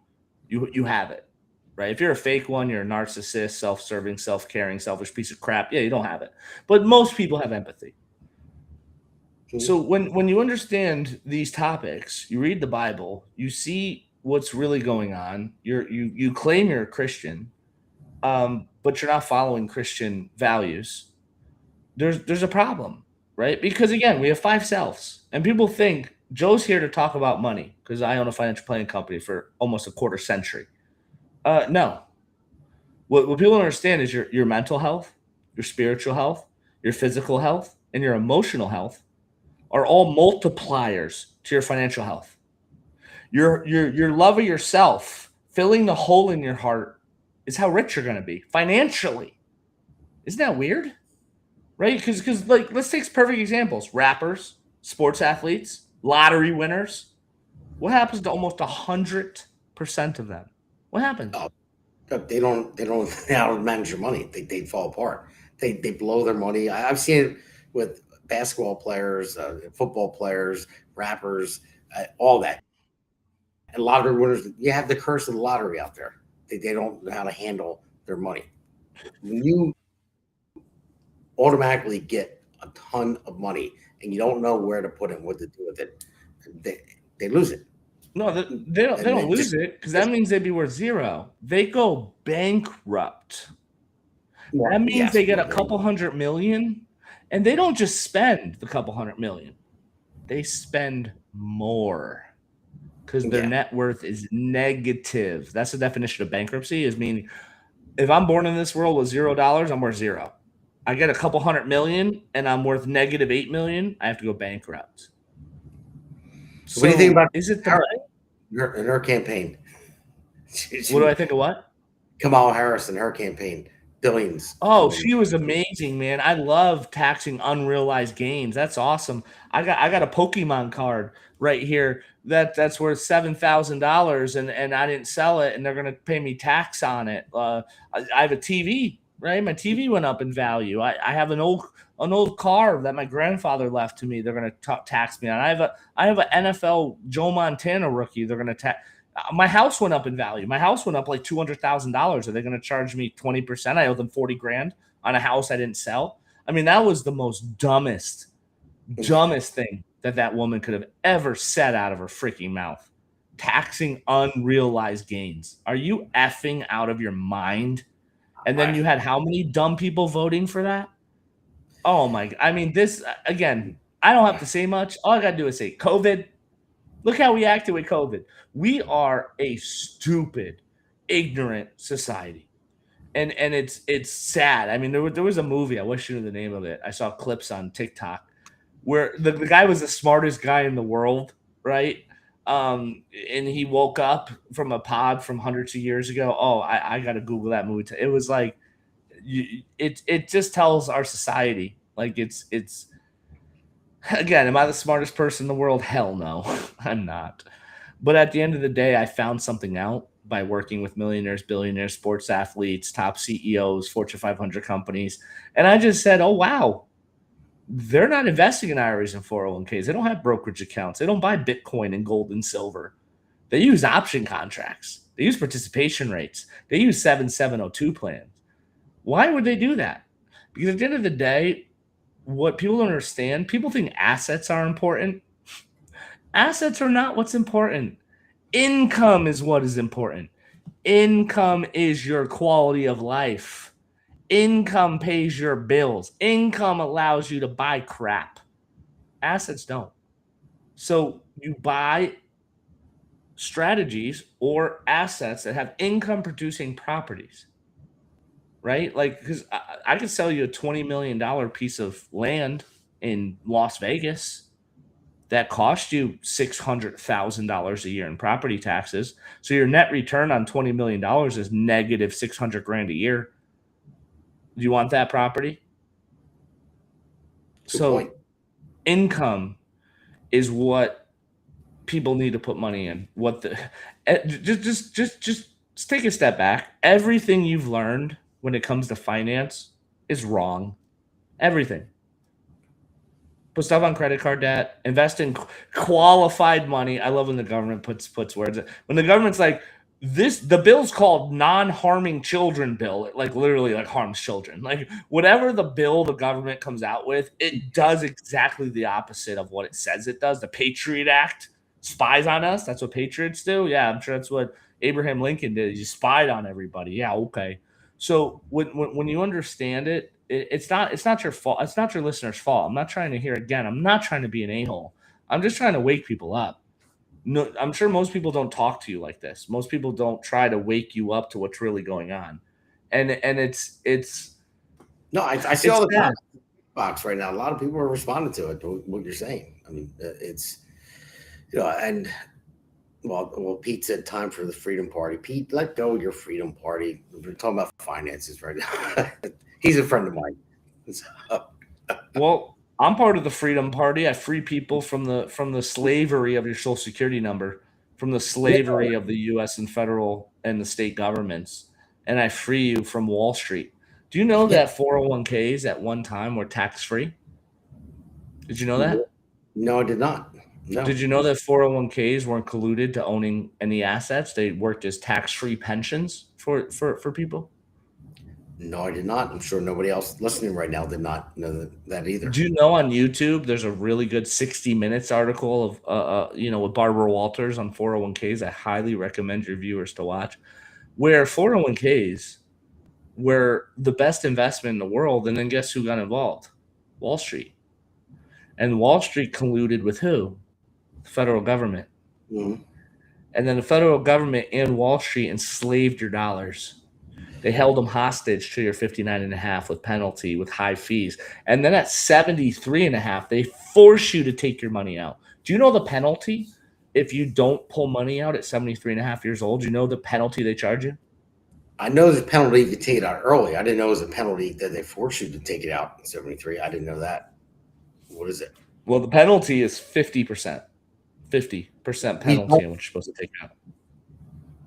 you have it, right? If you're a fake one, you're a narcissist, self-serving, self-caring, selfish piece of crap. Yeah, you don't have it. But most people have empathy. So when you understand these topics, you read the Bible, you see what's really going on. You claim you're a Christian, but you're not following Christian values. There's a problem, right? Because again, we have five selves, and people think Joe's here to talk about money because I own a financial planning company for almost a quarter century. No, what people don't understand is your mental health, your spiritual health, your physical health, and your emotional health are all multipliers to your financial health. Your love of yourself, filling the hole in your heart, is how rich you're going to be financially. Isn't that weird? Right? Because like let's take perfect examples: rappers, sports athletes, lottery winners. What happens to almost 100% of them? What happens? they don't know how to manage their money. They fall apart. They blow their money. I've seen it with basketball players, football players, rappers, all that. And lottery winners, you have the curse of the lottery out there. They don't know how to handle their money. When you automatically get a ton of money and you don't know where to put it, what to do with it, they lose it. No, they don't lose it because that means they'd be worth zero. They go bankrupt. That means Yes, they get a couple hundred million, and they don't just spend the couple hundred million. They spend more because their yeah. net worth is negative. That's the definition of bankruptcy. Is meaning if I'm born in this world with $0, I'm worth zero. I get a couple hundred million, and I'm worth negative 8 million. I have to go bankrupt. So what do you think about Is it the Harris money? in her campaign? What do I think of what? Kamala Harris and her campaign, billions. Oh, she was amazing, man. I love taxing unrealized gains. That's awesome. I got a Pokemon card right here that's worth $7,000 and I didn't sell it and they're gonna pay me tax on it. I have a TV, right? My TV went up in value. I have an old car that my grandfather left to me. They're gonna tax me on. I have an NFL Joe Montana rookie. They're gonna tax. My house went up in value. My house went up like $200,000. Are they going to charge me 20%? I owe them 40 grand on a house I didn't sell. I mean, that was the most dumbest thing that woman could have ever said out of her freaking mouth. Taxing unrealized gains. Are you effing out of your mind? And then you had how many dumb people voting for that? Oh my! I mean, this again. I don't have to say much. All I got to do is say COVID. Look how we acted with COVID. We are a stupid, ignorant society. And it's sad. I mean, there was a movie, I wish you knew the name of it. I saw clips on TikTok where the guy was the smartest guy in the world, right? and he woke up from a pod from hundreds of years ago. Oh, I got to Google that movie. It was like, it just tells our society, like it's again, am I the smartest person in the world? Hell no, I'm not. But at the end of the day, I found something out by working with millionaires, billionaires, sports athletes, top CEOs, Fortune 500 companies. And I just said, oh, wow, they're not investing in IRAs and 401ks. They don't have brokerage accounts. They don't buy Bitcoin and gold and silver. They use option contracts. They use participation rates. They use 7702 plans. Why would they do that? Because at the end of the day, what people don't understand, people think assets are important. Assets are not what's important. Income is what is important. Income is your quality of life. Income pays your bills. Income allows you to buy crap. Assets don't. So you buy strategies or assets that have income producing properties, right? Like, because I could sell you a $20 million piece of land in Las Vegas that cost you $600,000 a year in property taxes. So your net return on $20 million is negative 600 grand a year. Do you want that property? Good So point. income is what people need to put money in. What the just take a step back. Everything you've learned when it comes to finance is wrong. Everything. Put stuff on credit card debt, invest in qualified money. I love when the government puts words. When the government's like, the bill's called non-harming children bill. It like literally like harms children. Like whatever the bill the government comes out with, it does exactly the opposite of what it says it does. The Patriot Act spies on us. That's what patriots do. Yeah, I'm sure that's what Abraham Lincoln did. He spied on everybody. Yeah, okay. So when you understand it, it's not your fault. It's not your listener's fault. I'm not trying to hear again. I'm not trying to be an a-hole. I'm just trying to wake people up. No, I'm sure most people don't talk to you like this. Most people don't try to wake you up to what's really going on. And it's No, I see all the sad. box right now. A lot of people are responding to it. What you're saying. I mean, it's and well, Pete said time for the Freedom Party. Pete, let go of your Freedom Party. We're talking about finances right now. He's a friend of mine. So, Well, I'm part of the Freedom Party. I free people from the slavery of your Social Security number, from the slavery of the U.S. and federal and the state governments, and I free you from Wall Street. Do you know that 401ks at one time were tax-free? Did you know that? No, I did not. No. Did you know that 401ks weren't colluded to owning any assets? They worked as tax-free pensions for people. No, I did not. I'm sure nobody else listening right now did not know that either. Do you know on YouTube there's a really good 60 Minutes article of with Barbara Walters on 401ks. I highly recommend your viewers to watch, where 401ks were the best investment in the world, and then guess who got involved? Wall Street. And Wall Street colluded with who? The federal government. Mm-hmm. And then the federal government and Wall Street enslaved your dollars. They held them hostage to your 59.5 with penalty, with high fees. And then at 73.5, they force you to take your money out. Do you know the penalty if you don't pull money out at 73.5 years old? Do you know the penalty they charge you? I know there's a penalty if you take it out early. I didn't know it was a penalty that they force you to take it out in 73. I didn't know that. What is it? Well, the penalty is 50%. 50% penalty on what you're supposed to take out.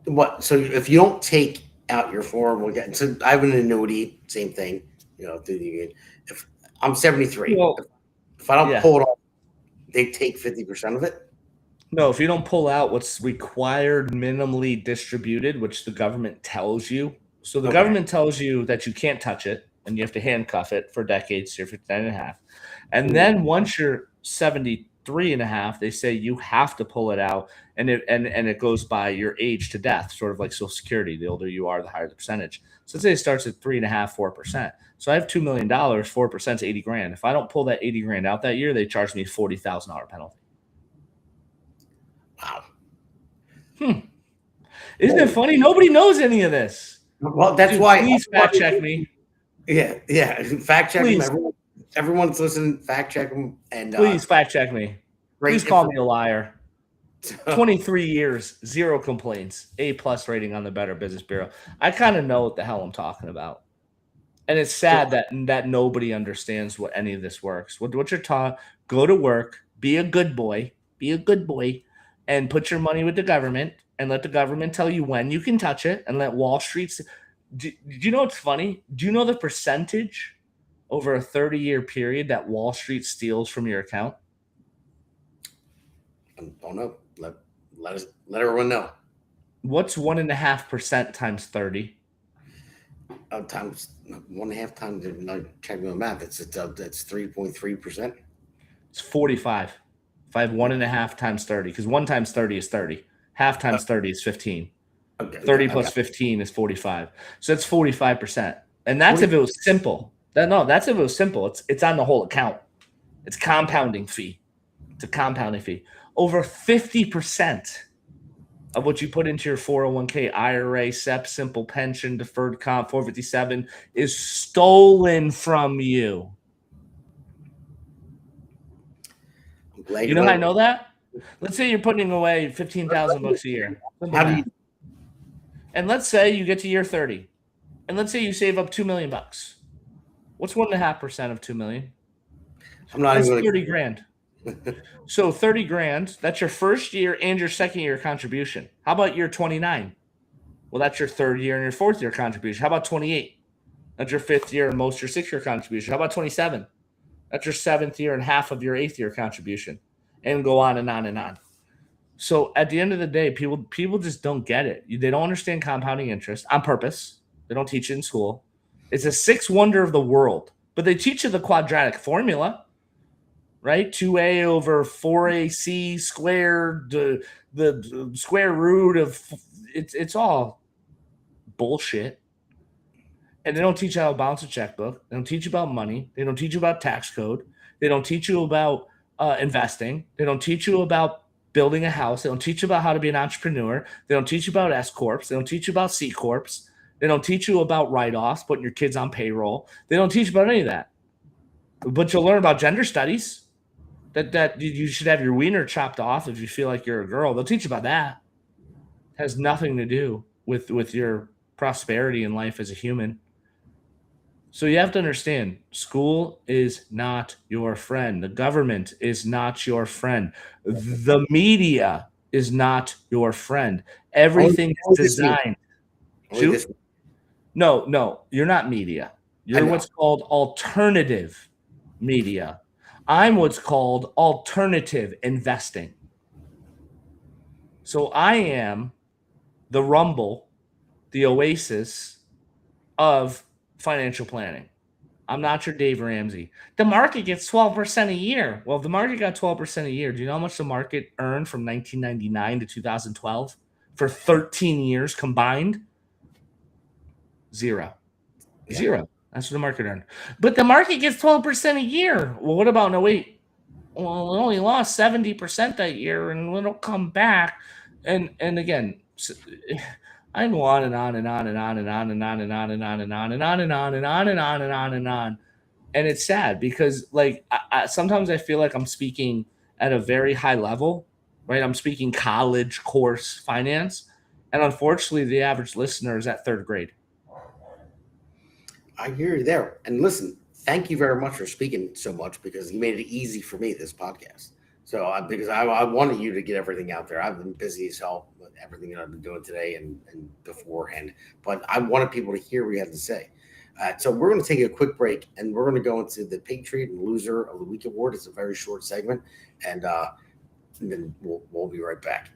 What? So if you don't take out your 401k, so I have an annuity, same thing. If I'm 73, Well, if I don't pull it off, they take 50% of it. No, if you don't pull out what's required minimally distributed, which the government tells you. So the government tells you that you can't touch it and you have to handcuff it for decades. You're 59.5. And then once you're 73.5, they say you have to pull it out, and it goes by your age to death, sort of like Social Security. The older you are, the higher the percentage. So let's say it starts at 3.5%, 4%. So I have $2 million, 4% is 80 grand. If I don't pull that 80 grand out that year, they charge me a $40,000 penalty. Wow. Isn't it funny? Nobody knows any of this. Well, that's why. Please fact check me. Yeah. Fact check them. Everyone's listening. Fact check them. And please fact check me. Please call me a liar. 23 years, 0 complaints, A+ rating on the Better Business Bureau. I kind of know what the hell I'm talking about. And it's sad that nobody understands what any of this works. What you're taught, go to work, be a good boy, and put your money with the government and let the government tell you when you can touch it and let Wall Street. Do you know what's funny? Do you know the percentage over a 30-year period that Wall Street steals from your account? I don't know. Let everyone know. What's 1.5% times 30? Times 1.5 times. Check my math. That's 3.3%. It's 45. If I have 1.5 times 30, because 1 times 30 is 30. Half times 30 is 15. Okay, 30 plus 15 is 45. So that's 45%. And that's if it was simple. That's if it was simple. It's on the whole account. It's compounding fee. It's a compounding fee. Over 50% of what you put into your 401k, IRA, SEP, simple pension, deferred comp, 457 is stolen from you. You know how I know that? Let's say you're putting away $15,000 a year. How do you? And let's say you get to year 30, and let's say you save up $2 million. What's 1.5% of $2 million? That's 30 grand. So 30 grand, that's your first year and your second year contribution. How about year 29? Well, that's your third year and your fourth year contribution. How about 28? That's your fifth year and most your 6th year contribution. How about 27? That's your 7th year and half of your 8th year contribution, and go on and on and on. So at the end of the day, people just don't get it. They don't understand compounding interest on purpose. They don't teach it in school. It's a 6th wonder of the world, but they teach you the quadratic formula, right? 2a over 4ac squared, the square root of it's all bullshit. And they don't teach you how to balance a checkbook. They don't teach you about money. They don't teach you about tax code. They don't teach you about investing. They don't teach you about building a house. They don't teach you about how to be an entrepreneur. They don't teach you about S corps. They don't teach you about C corps. They don't teach you about write-offs, putting your kids on payroll. They don't teach you about any of that. But you'll learn about gender studies. That you should have your wiener chopped off if you feel like you're a girl. They'll teach you about that. It has nothing to do with your prosperity in life as a human. So you have to understand, school is not your friend. The government is not your friend. The media is not your friend. Everything is designed. No, you're not media. You're what's called alternative media. I'm what's called alternative investing. So I am the Rumble, the Oasis of financial planning. I'm not your Dave Ramsey. The market gets 12% a year. Well, if the market got 12% a year, do you know how much the market earned from 1999 to 2012 for 13 years combined? Zero. That's what the market earned. But the market gets 12% a year. Well, what about 08? Well, it only lost 70% that year, and it'll come back. And again, I go on and on and on and on and on and on and on and on and on and on and on and on and on and on and on. And it's sad because, like, sometimes I feel like I'm speaking at a very high level, right? I'm speaking college course finance, and unfortunately, the average listener is at 3rd grade. I hear you there. And listen, thank you very much for speaking so much, because you made it easy for me, this podcast. So because I wanted you to get everything out there. I've been busy as hell with everything that I've been doing today and beforehand, but I wanted people to hear what you had to say. So we're going to take a quick break, and we're going to go into the Patriot and Loser of the Week award. It's a very short segment, and then we'll be right back.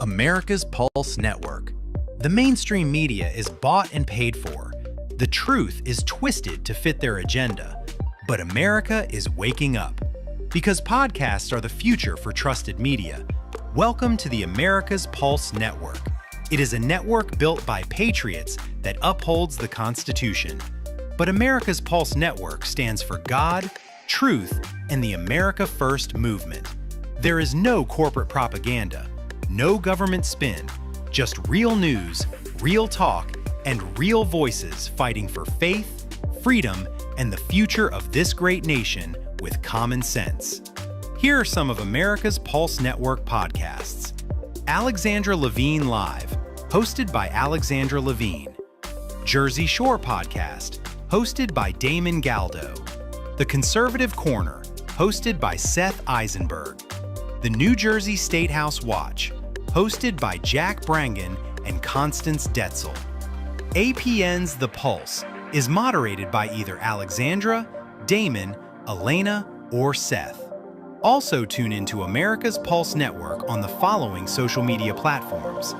America's Pulse Network. The mainstream media is bought and paid for. The truth is twisted to fit their agenda. But America is waking up. Because podcasts are the future for trusted media. Welcome to the America's Pulse Network. It is a network built by patriots that upholds the Constitution. But America's Pulse Network stands for God, truth, and the America First movement. There is no corporate propaganda, no government spin, just real news, real talk, and real voices fighting for faith, freedom, and the future of this great nation with common sense. Here are some of America's Pulse Network podcasts. Alexandra Levine Live, hosted by Alexandra Levine. Jersey Shore Podcast, hosted by Damon Galdo. The Conservative Corner, hosted by Seth Eisenberg. The New Jersey State House Watch, hosted by Jack Brangan and Constance Detzel. APN's The Pulse is moderated by either Alexandra, Damon, Elena, or Seth. Also tune into America's Pulse Network on the following social media platforms: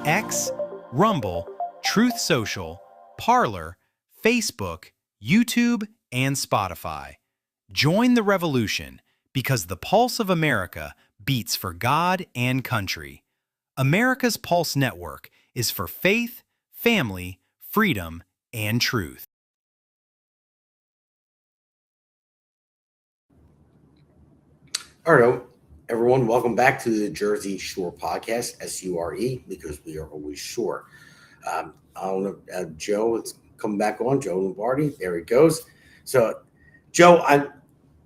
X, Rumble, Truth Social, Parler, Facebook, YouTube, and Spotify. Join the revolution because the pulse of America beats for God and country. America's Pulse Network is for faith, family, freedom, and truth. All right, everyone, welcome back to the Jersey Shore podcast, SURE, because we are always sure. I don't know, Joe, it's coming back on, Joe Lombardi. There he goes. So, Joe, I'm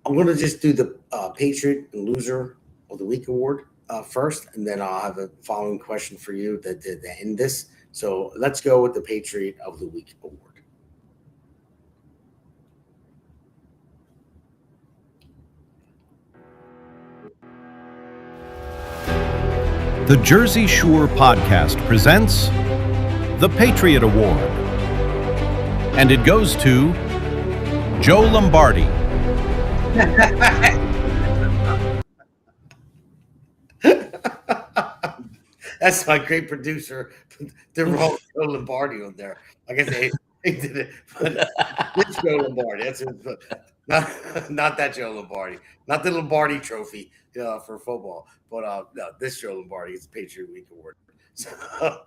going to just do the Patriot and Loser of the Week award first, and then I'll have a following question for you to end this. So let's go with the Patriot of the Week award. The Jersey Shore podcast presents the Patriot Award. And it goes to Joe Lombardi. That's my great producer. They're all Joe Lombardi on there. I guess they did it. But it's Joe Lombardi. That's not that Joe Lombardi. Not the Lombardi Trophy for football. But no, this Joe Lombardi is the Patriot Week Award. So,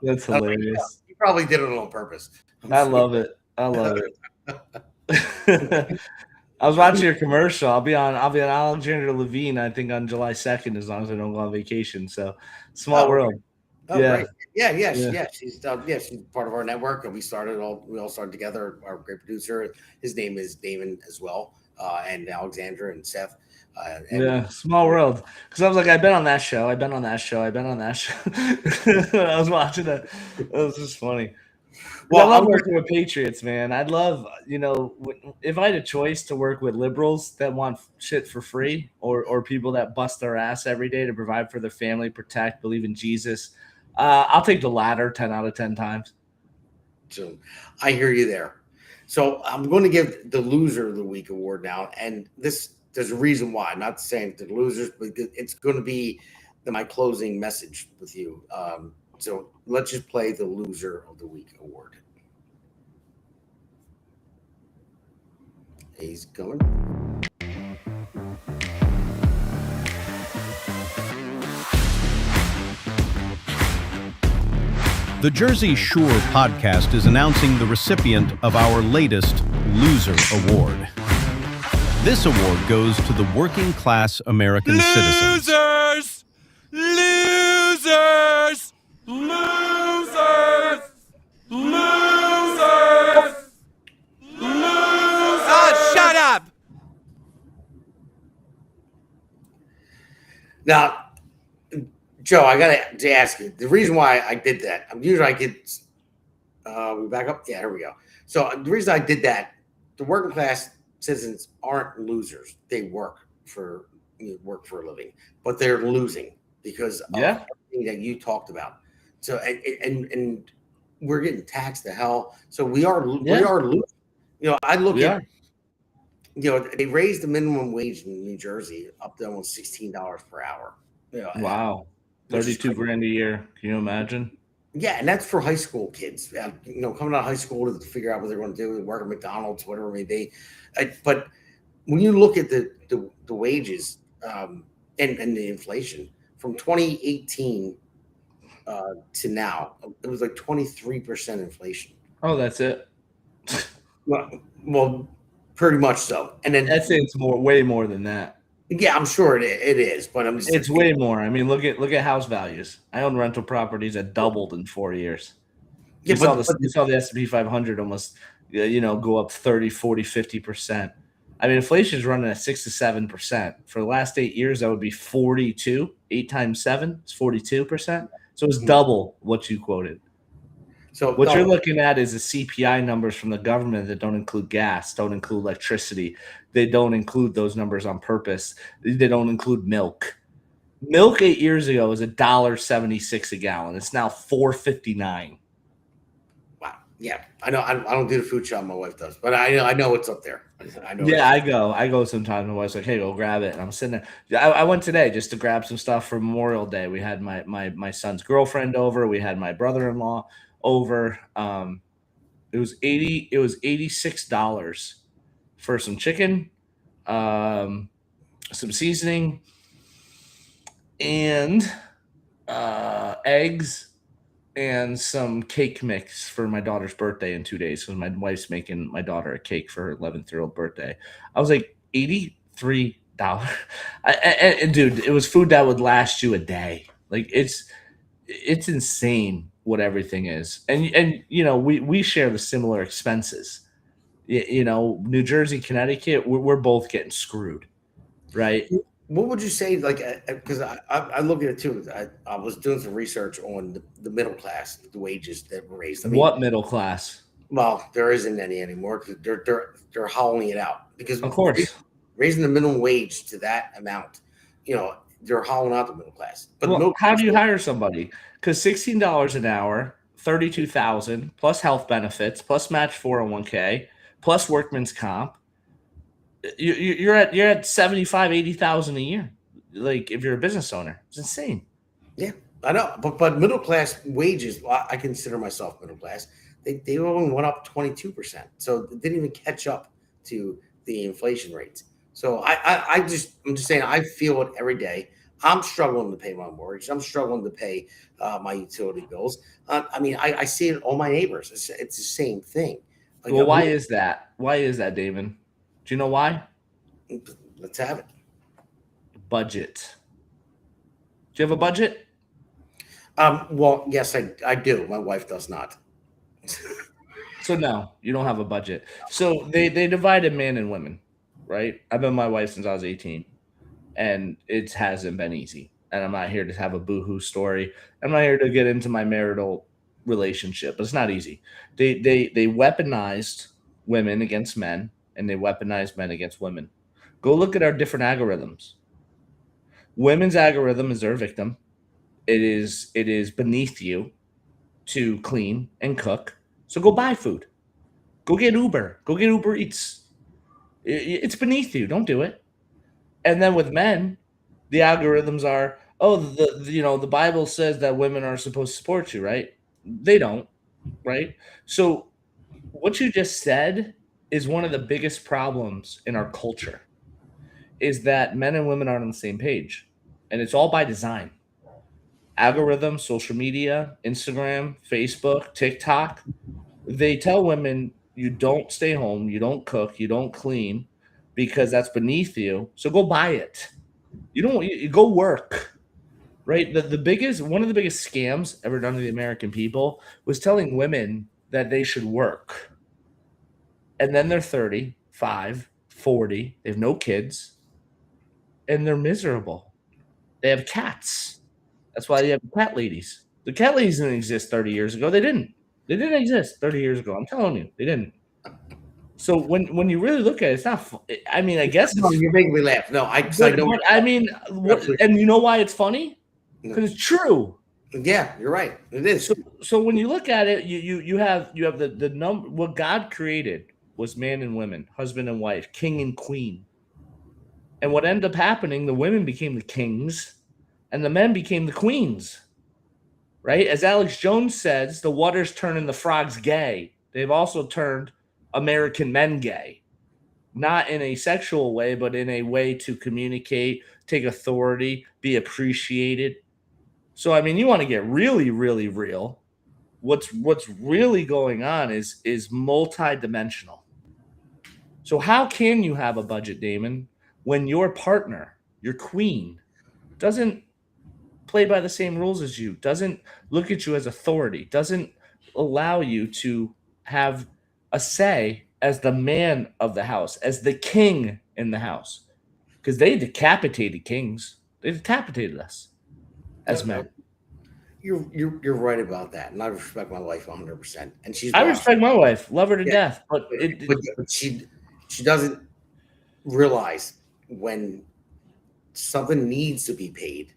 That's hilarious. He probably did it on purpose. I love it. I love it. I was watching your commercial. I'll be on Alexandra Levine, I think, on July 2nd, as long as I don't go on vacation. So small world. Oh, Yeah. right. Yeah. She's part of our network, and we all started together. Our great producer, his name is Damon as well, and Alexandra and Seth. Small world. Because I was like, I've been on that show. I was watching it. It was just funny. Well, I love working with Patriots, man. I'd love, if I had a choice to work with liberals that want shit for free, or people that bust their ass every day to provide for their family, protect, believe in Jesus, I'll take the latter 10 out of 10 times. So I hear you there. So I'm going to give the Loser of the Week award now, and there's a reason why. I'm not saying the losers, but it's going to be my closing message with you. So let's just play the Loser of the Week award. He's going. The Jersey Shore podcast is announcing the recipient of our latest Loser Award. This award goes to the working class American citizens. Losers! Losers! Losers! Losers! Losers! Oh, shut up! Now, Joe, I got to ask you, the reason why I did that, usually I get, we back up? Yeah, here we go. So the reason I did that, the working class citizens aren't losers. They work for a living, but they're losing because of everything that you talked about. So, and we're getting taxed to hell. So we are losing. I look at, they raised the minimum wage in New Jersey up to almost $16 per hour. Wow. 32 grand a year. Can you imagine? Yeah, and that's for high school kids. Coming out of high school to figure out what they're going to do, work at McDonald's, whatever it may be. But when you look at the wages and the inflation from 2018 to now, it was like 23% inflation. Oh, that's it. Well, Pretty much so. And then I'd say it's way more than that. Yeah, I'm sure it is, but I'm just It's way more. I mean, look at house values. I own rental properties that doubled in 4 years. Yeah, You saw the S&P 500 almost go up 30, 40, 50%. I mean, inflation is running at 6 to 7%. For the last 8 years, that would be 42. 8 times 7 is 42%. So it's double what you quoted. So what you're looking at is the CPI numbers from the government that don't include gas, don't include electricity. They don't include those numbers on purpose. They don't include milk. Milk 8 years ago was $1.76 a gallon. It's now $4.59. Wow. Yeah, I know. I don't do the food shop. My wife does, but I know it's up there. I know. Yeah, I go sometimes. My wife's like, "Hey, go grab it," and I'm sitting there. I went today just to grab some stuff for Memorial Day. We had my son's girlfriend over. We had my brother-in-law over. It was $86 for some chicken, some seasoning, and eggs, and some cake mix for my daughter's birthday in 2 days because my wife's making my daughter a cake for her 11th-year-old birthday. I was like, $83. And dude, it was food that would last you a day. Like it's insane what everything is. And we share the similar expenses. New Jersey, Connecticut, we're both getting screwed, right? What would you say, like, because I look at it too. I was doing some research on the middle class, the wages that were raised. I mean, What middle class? Well, there isn't any anymore because they're hollowing it out. Because Of course. raising the minimum wage to that amount, they're hollowing out the middle class. But how do you hire somebody? Because $16 an hour, $32,000 plus health benefits, plus match 401k, plus workman's comp. You're at 75, 80,000 a year. Like if you're a business owner, it's insane. Yeah, I know. But middle class wages, I consider myself middle class. They only went up 22%, so it didn't even catch up to the inflation rates. So I'm just saying, I feel it every day. I'm struggling to pay my mortgage. I'm struggling to pay my utility bills. I see it all my neighbors. It's the same thing. Like, Well, why is that? Why is that, Damon? Do you know why? Let's have it. Budget. Do you have a budget? Well, yes, I do. My wife does not. So no, you don't have a budget. So they divided men and women, right? I've been with my wife since I was 18, and it hasn't been easy. And I'm not here to have a boohoo story. I'm not here to get into my marital relationship, but it's not easy. They weaponized women against men, and they weaponize men against women. Go look at our different algorithms. Women's algorithm is their victim. It is beneath you to clean and cook. So go buy food. Go get Uber. Go get Uber Eats. It's beneath you. Don't do it. And then with men, the algorithms are, the Bible says that women are supposed to support you, right? They don't, right? So what you just said is one of the biggest problems in our culture, is that men and women aren't on the same page. And it's all by design. Algorithms, social media, Instagram, Facebook, TikTok, they tell women you don't stay home, you don't cook, you don't clean because that's beneath you. So go buy it. You go work. Right? One of the biggest scams ever done to the American people was telling women that they should work. And then they're 35, 40, they have no kids, and they're miserable. They have cats. That's why they have cat ladies. The cat ladies didn't exist 30 years ago. They didn't. They didn't exist 30 years ago. I'm telling you, they didn't. So when you really look at it, it's not. I mean, I guess you're making me laugh. No, I know. I mean, and you know why it's funny? Because it's true. Yeah, you're right. It is. So when you look at it, you have the number. What God created was man and women, husband and wife, king and queen. And what ended up happening, the women became the kings, and the men became the queens. Right? As Alex Jones says, the water's turning the frogs gay. They've also turned American men gay. Not in a sexual way, but in a way to communicate, take authority, be appreciated. So, I mean, you want to get really, really real. What's really going on is multidimensional. So how can you have a budget, Damon, when your partner, your queen, doesn't play by the same rules as you, doesn't look at you as authority, doesn't allow you to have a say as the man of the house, as the king in the house? Because they decapitated kings. They decapitated us as men. You're right about that, and I respect my wife 100%. And she's I watched. respect my wife, love her to Yeah, death, but but she doesn't realize when something needs to be paid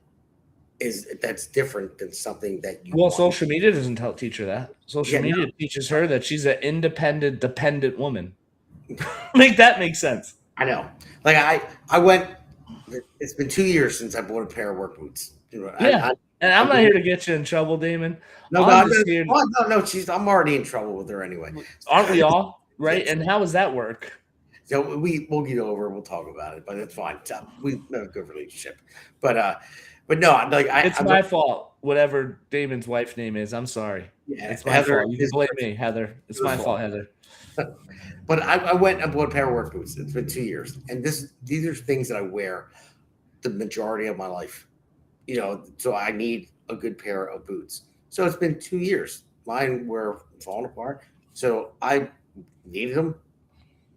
that's different than something that you well, want. social media doesn't teach her that. Social Yeah, media teaches her that she's an independent, dependent woman. Make that make sense. I know. Like I went. It's been 2 years since I bought a pair of work boots. You know, Yeah, and I'm not here to get you in trouble, Damon. No, I'm just here. no. I'm already in trouble with her anyway. Aren't we all? Right? Yes. And how does that work? So we'll get over. We'll talk about it, but it's fine. We have a good relationship, but no, like It's my fault. Whatever Damon's wife's name is, I'm sorry. Yeah, It's my Heather fault. You can is- blame me, Heather. It's my fault, Heather. But I went and bought a pair of work boots. It's been 2 years, and these are things that I wear the majority of my life. You know, so I need a good pair of boots. So it's been 2 years. Mine were falling apart, so I needed them.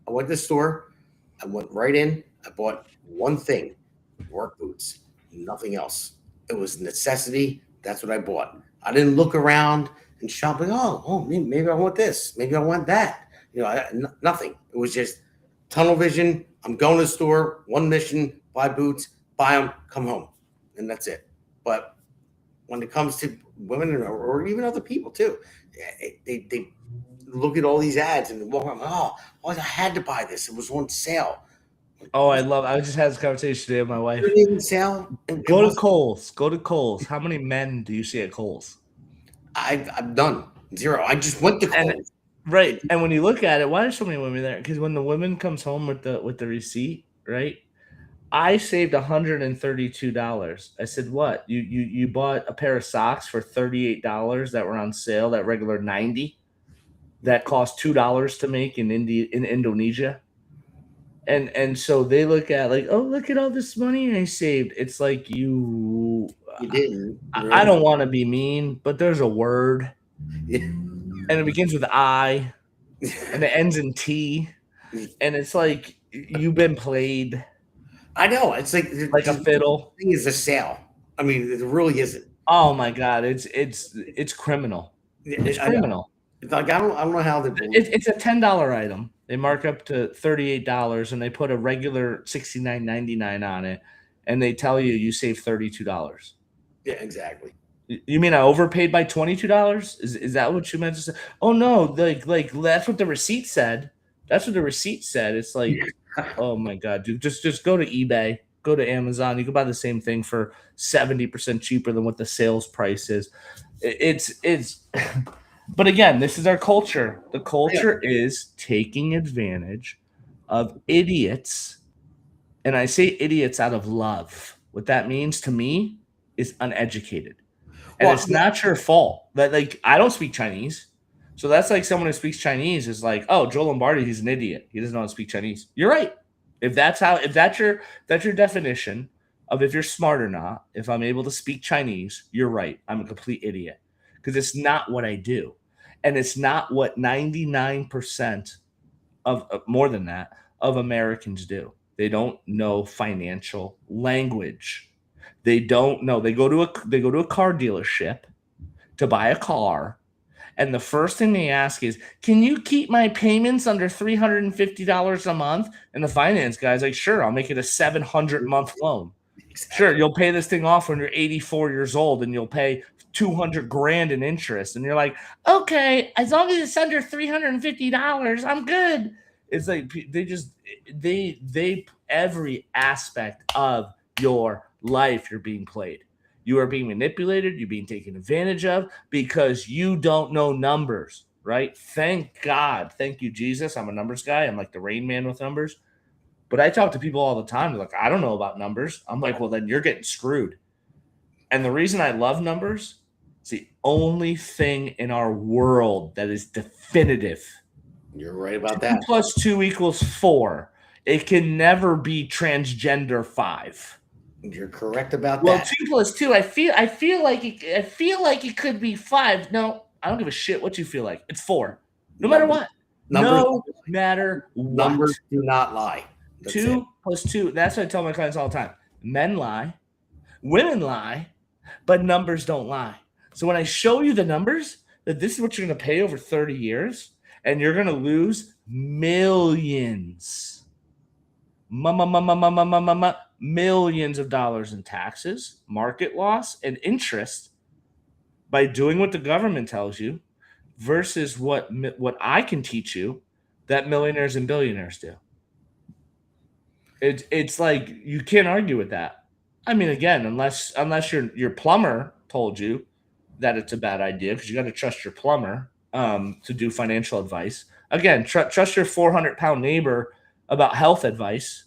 I went to the store. I went right in. I bought one thing: work boots. Nothing else. It was a necessity. That's what I bought. I didn't look around and shop like, oh, maybe I want this. Maybe I want that. You know, nothing. It was just tunnel vision. I'm going to the store, one mission, buy boots, buy them, come home. And that's it. But when it comes to women or even other people too, they look at all these ads and walk around, oh, I had to buy this. It was on sale. Oh, I just had this conversation today with my wife. It didn't sell. Go to Kohl's. Go to Kohl's. How many men do you see at Kohl's? I've done zero. I just went to Kohl's. Right. And when you look at it, why are so many women there? Because when the woman comes home with the receipt, right? I saved $132. I said, what? You bought a pair of socks for $38 that were on sale, that regular $90, that cost $2 to make in Indonesia. And so they look at like, oh, look at all this money I saved. It's like you didn't. I don't want to be mean, but there's a word. Yeah. And it begins with I and it ends in T. And it's like you've been played. I know. It's like a fiddle. Thing is a sale. I mean, it really isn't. Oh my God. It's criminal. It's criminal. It's like I don't know how they it's a $10 item. They mark up to $38 and they put a regular $69.99 on it, and they tell you save $32. Yeah, exactly. You mean I overpaid by $22? Is that what you meant to say? Oh no, like that's what the receipt said. That's what the receipt said. It's like, oh my God, dude, just go to eBay, go to Amazon. You can buy the same thing for 70% cheaper than what the sales price is. It's But again, this is our culture. The culture is taking advantage of idiots. And I say idiots out of love. What that means to me is uneducated. And it's not your fault. That like I don't speak Chinese. So that's like someone who speaks Chinese is like, oh, Joe Lombardi, he's an idiot. He doesn't know how to speak Chinese. You're right. If that's your definition of if you're smart or not, if I'm able to speak Chinese, you're right. I'm a complete idiot. Because it's not what I do. And it's not what 99% of more than that of Americans do. They don't know financial language. They don't know. They go to a car dealership to buy a car, and the first thing they ask is, "Can you keep my payments under $350 a month?" And the finance guy's like, "Sure, I'll make it a 700-month loan. Exactly. Sure, you'll pay this thing off when you're 84 years old, and you'll pay $200,000 in interest." And you're like, "Okay, as long as it's under $350, I'm good." It's like they every aspect of your life you're being played. You are being manipulated. You're being taken advantage of because you don't know numbers, right? Thank God. Thank you, Jesus. I'm a numbers guy. I'm like the Rain Man with numbers. But I talk to people all the time. They're like, I don't know about numbers. I'm like, well, then you're getting screwed. And the reason I love numbers, it's the only thing in our world that is definitive. You're right about 2 that. plus 2 equals 4. It can never be transgender 5. You're correct about Well, that. 2 plus 2, I feel like it could be 5. No, I don't give a shit what you feel like. It's 4. No matter what. No matter what. Numbers do not lie. That's 2 it. plus 2. That's what I tell my clients all the time. Men lie, women lie, but numbers don't lie. So when I show you the numbers, that this is what you're going to pay over 30 years, and you're going to lose millions. Millions of dollars in taxes, market loss, and interest by doing what the government tells you versus what I can teach you that millionaires and billionaires do. It's like you can't argue with that. I mean, again, unless your plumber told you that it's a bad idea, because you got to trust your plumber to do financial advice. Again, trust your 400-pound neighbor about health advice.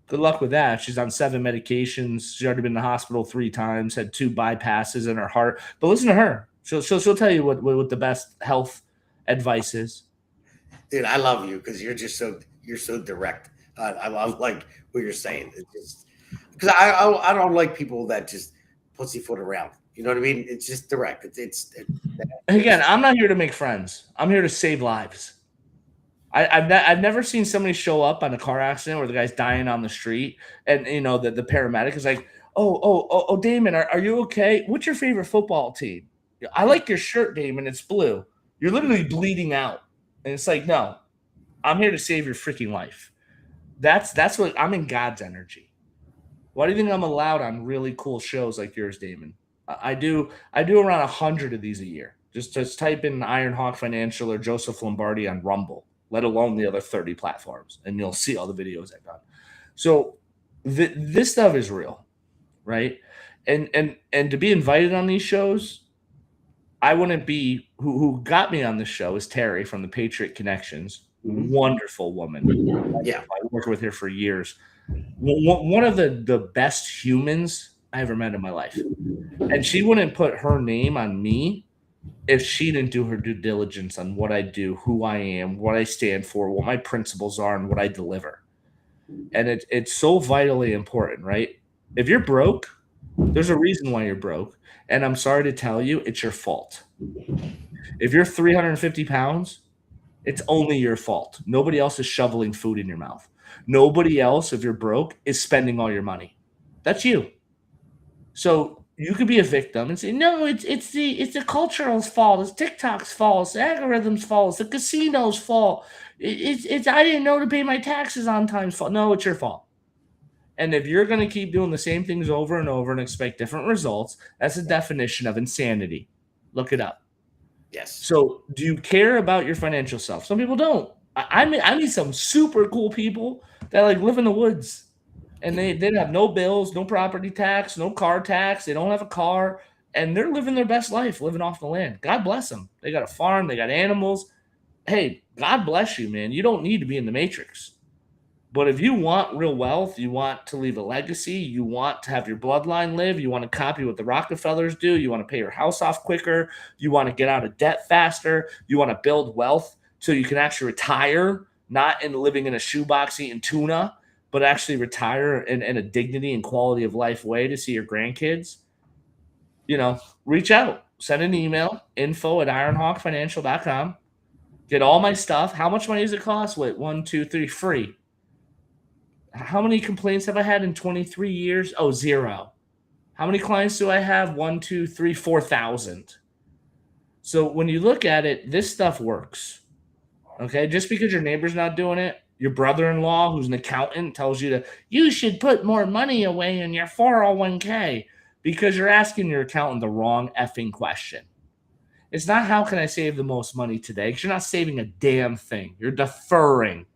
Good luck with that. She's on 7 medications. She's already been in the hospital 3 times, had 2 bypasses in her heart. But listen to her. She'll tell you what the best health advice is. Dude, I love you because you're so direct. I love like what you're saying. It's just because I don't like people that just pussyfoot around. You know what I mean? It's just direct. Again, I'm not here to make friends. I'm here to save lives. I've never seen somebody show up on a car accident where the guy's dying on the street, and the paramedic is like, oh, Damon, are you okay? What's your favorite football team? I like your shirt, Damon. It's blue. You're literally bleeding out, and it's like, no, I'm here to save your freaking life. That's what I'm in God's energy. Why do you think I'm allowed on really cool shows like yours, Damon? I do around 100 of these a year. Just type in Ironhawk Financial or Joseph Lombardi on Rumble, let alone the other 30 platforms, and you'll see all the videos I've done. So this stuff is real, right? And to be invited on these shows, I wouldn't be. Who got me on this show is Terry from the Patriot Connections. Wonderful woman. Yeah, I worked with her for years. One of the best humans I ever met in my life. And she wouldn't put her name on me if she didn't do her due diligence on what I do, who I am, what I stand for, what my principles are, and what I deliver. And it's so vitally important, right? If you're broke, there's a reason why you're broke. And I'm sorry to tell you, it's your fault. If you're 350 pounds, it's only your fault. Nobody else is shoveling food in your mouth. Nobody else, if you're broke, is spending all your money. That's you. So you could be a victim and say, no, it's the cultural's fault. It's TikTok's fault. It's the algorithm's fault. It's the casino's fault. It's I didn't know to pay my taxes on time's fault. No, it's your fault. And if you're going to keep doing the same things over and over and expect different results, that's a definition of insanity. Look it up. yes. So do you care about your financial self? Some people don't. I meet some super cool people that like live in the woods. And they have no bills, no property tax, no car tax. They don't have a car, and they're living their best life, living off the land. God bless them. They got a farm. They got animals. Hey, God bless you, man. You don't need to be in the matrix. But if you want real wealth, you want to leave a legacy, you want to have your bloodline live, you want to copy what the Rockefellers do, you want to pay your house off quicker, you want to get out of debt faster, you want to build wealth so you can actually retire, not in living in a shoebox eating tuna, but actually retire in a dignity and quality of life way to see your grandkids, reach out. Send an email, info@ironhawkfinancial.com. Get all my stuff. How much money does it cost? Wait, 1, 2, 3, free. How many complaints have I had in 23 years? Oh, 0. How many clients do I have? 1, 2, 3, 4,000. So when you look at it, this stuff works. Okay, just because your neighbor's not doing it, your brother-in-law, who's an accountant, tells you you should put more money away in your 401k because you're asking your accountant the wrong effing question. It's not how can I save the most money today, because you're not saving a damn thing. You're deferring.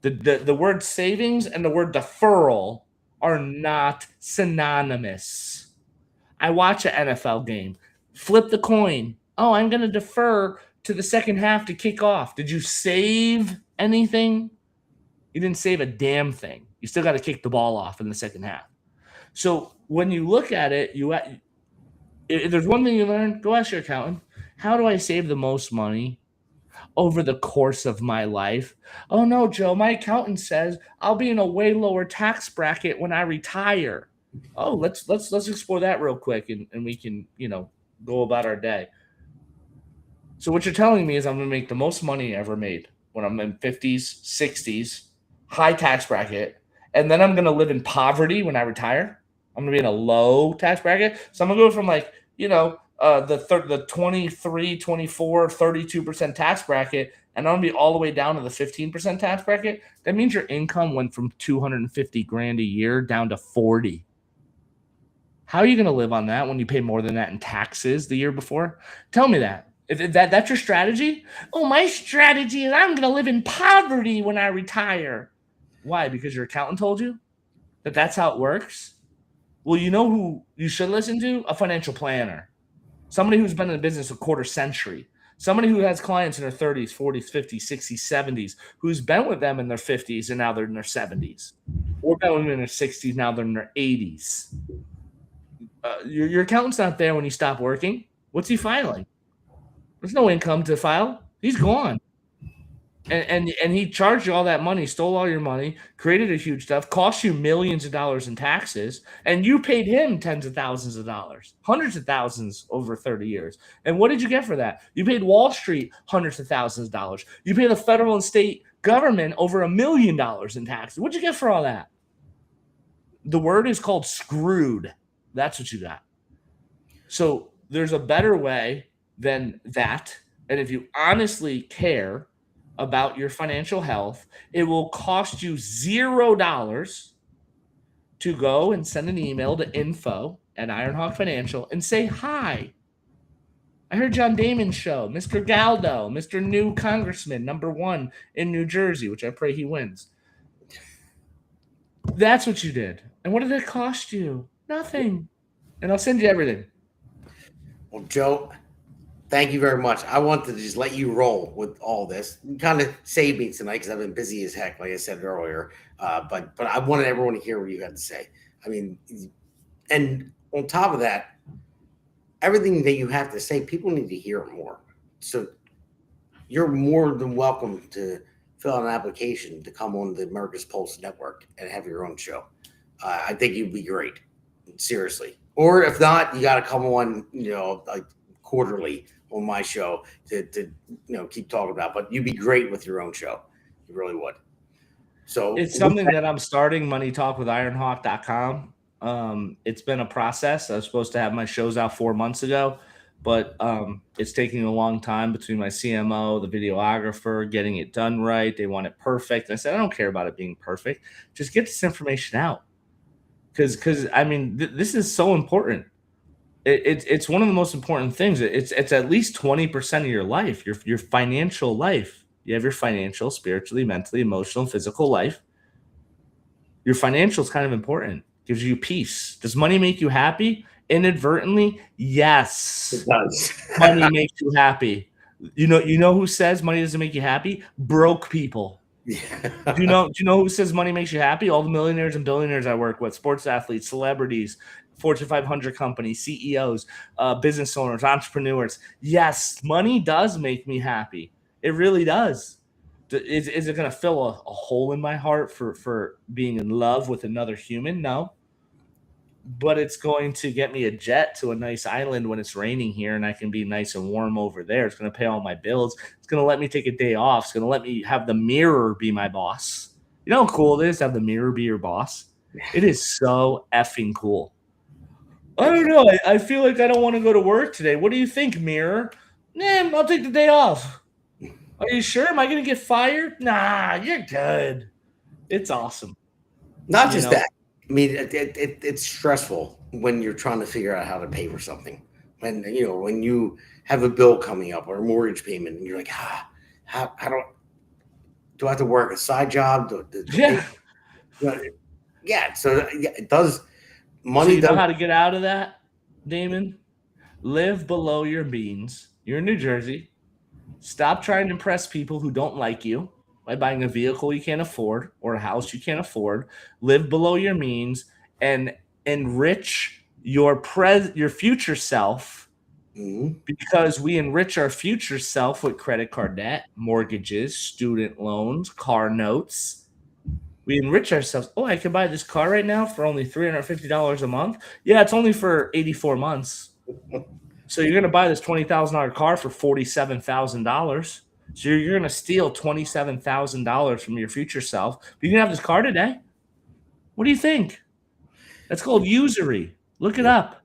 The word savings and the word deferral are not synonymous. I watch an NFL game. Flip the coin. Oh, I'm going to defer to the second half to kick off. Did you save anything? You didn't save a damn thing. You still got to kick the ball off in the second half. So when you look at it, if there's one thing you learn, go ask your accountant, how do I save the most money over the course of my life. Oh no, Joe, my accountant says I'll be in a way lower tax bracket when I retire. Oh, let's explore that real quick and we can, go about our day. So what you're telling me is I'm going to make the most money ever made when I'm in 50s, 60s, high tax bracket, and then I'm going to live in poverty when I retire. I'm going to be in a low tax bracket. So I'm going to go from the 23, 24, 32% tax bracket, and I'm going to be all the way down to the 15% tax bracket. That means your income went from 250 grand a year down to 40. How are you going to live on that when you pay more than that in taxes the year before? Tell me that. If that's your strategy? Oh, my strategy is I'm going to live in poverty when I retire. Why? Because your accountant told you that that's how it works? Well, you know who you should listen to? A financial planner. Somebody who's been in the business a quarter century. Somebody who has clients in their 30s, 40s, 50s, 60s, 70s, who's been with them in their 50s and now they're in their 70s. Or been with them in their 60s, now they're in their 80s. Your accountant's not there when you stop working. What's he filing? There's no income to file. He's gone. And he charged you all that money, stole all your money, created a huge stuff, cost you millions of dollars in taxes, and you paid him tens of thousands of dollars, hundreds of thousands over 30 years. And what did you get for that? You paid Wall Street hundreds of thousands of dollars. You paid the federal and state government over $1 million in taxes. What'd you get for all that? The word is called screwed. That's what you got. So there's a better way than that. And if you honestly care about your financial health, it will cost you $0 to go and send an email to info@Ironhawk Financial and say, hi, I heard you on Damon's show, Mr. Galdo, Mr. New Congressman, #1 in New Jersey, which I pray he wins. That's what you did. And what did it cost you? Nothing. And I'll send you everything. Well, Joe, thank you very much. I wanted to just let you roll with all this. You kind of saved me tonight because I've been busy as heck, like I said earlier. But I wanted everyone to hear what you had to say. I mean, and on top of that, everything that you have to say, people need to hear it more. So you're more than welcome to fill out an application to come on the America's Pulse Network and have your own show. I think you'd be great, seriously. Or if not, you got to come on, like quarterly on my show to keep talking about. But you'd be great with your own show. You really would. So it's something that I'm starting, moneytalkwithironhawk.com. It's been a process. I was supposed to have my shows out 4 months ago, but it's taking a long time between my CMO, the videographer, getting it done right. They want it perfect. And I said, I don't care about it being perfect. Just get this information out. Because I mean, this is so important. It's one of the most important things. It's at least 20% of your life, your financial life. You have your financial, spiritually, mentally, emotional, physical life. Your financial is kind of important. Gives you peace. Does money make you happy? Inadvertently, yes. It does. Money makes you happy. You know who says money doesn't make you happy? Broke people. Yeah. Do you know who says money makes you happy? All the millionaires and billionaires I work with, sports athletes, celebrities, Fortune 500 companies, CEOs, business owners, entrepreneurs. Yes, money does make me happy. It really does. Is it going to fill a hole in my heart for being in love with another human? No. But it's going to get me a jet to a nice island when it's raining here and I can be nice and warm over there. It's going to pay all my bills. It's going to let me take a day off. It's going to let me have the mirror be my boss. You know how cool it is to have the mirror be your boss? It is so effing cool. I don't know. I feel like I don't want to go to work today. What do you think, mirror? Nah, I'll take the day off. Are you sure? Am I going to get fired? Nah, you're good. It's awesome. Not just that. I mean, it's stressful when you're trying to figure out how to pay for something. When you have a bill coming up or a mortgage payment, and you're like, how do I have to work a side job? Yeah. Yeah. So it does. Money. So you know how to get out of that, Damon? Live below your means. You're in New Jersey. Stop trying to impress people who don't like you by buying a vehicle you can't afford or a house you can't afford. Live below your means and enrich your future self because we enrich our future self with credit card debt, mortgages, student loans, car notes. We enrich ourselves. Oh, I can buy this car right now for only $350 a month. Yeah, it's only for 84 months. So you're going to buy this $20,000 car for $47,000. So you're going to steal $27,000 from your future self. But you can have this car today. What do you think? That's called usury. Look it up.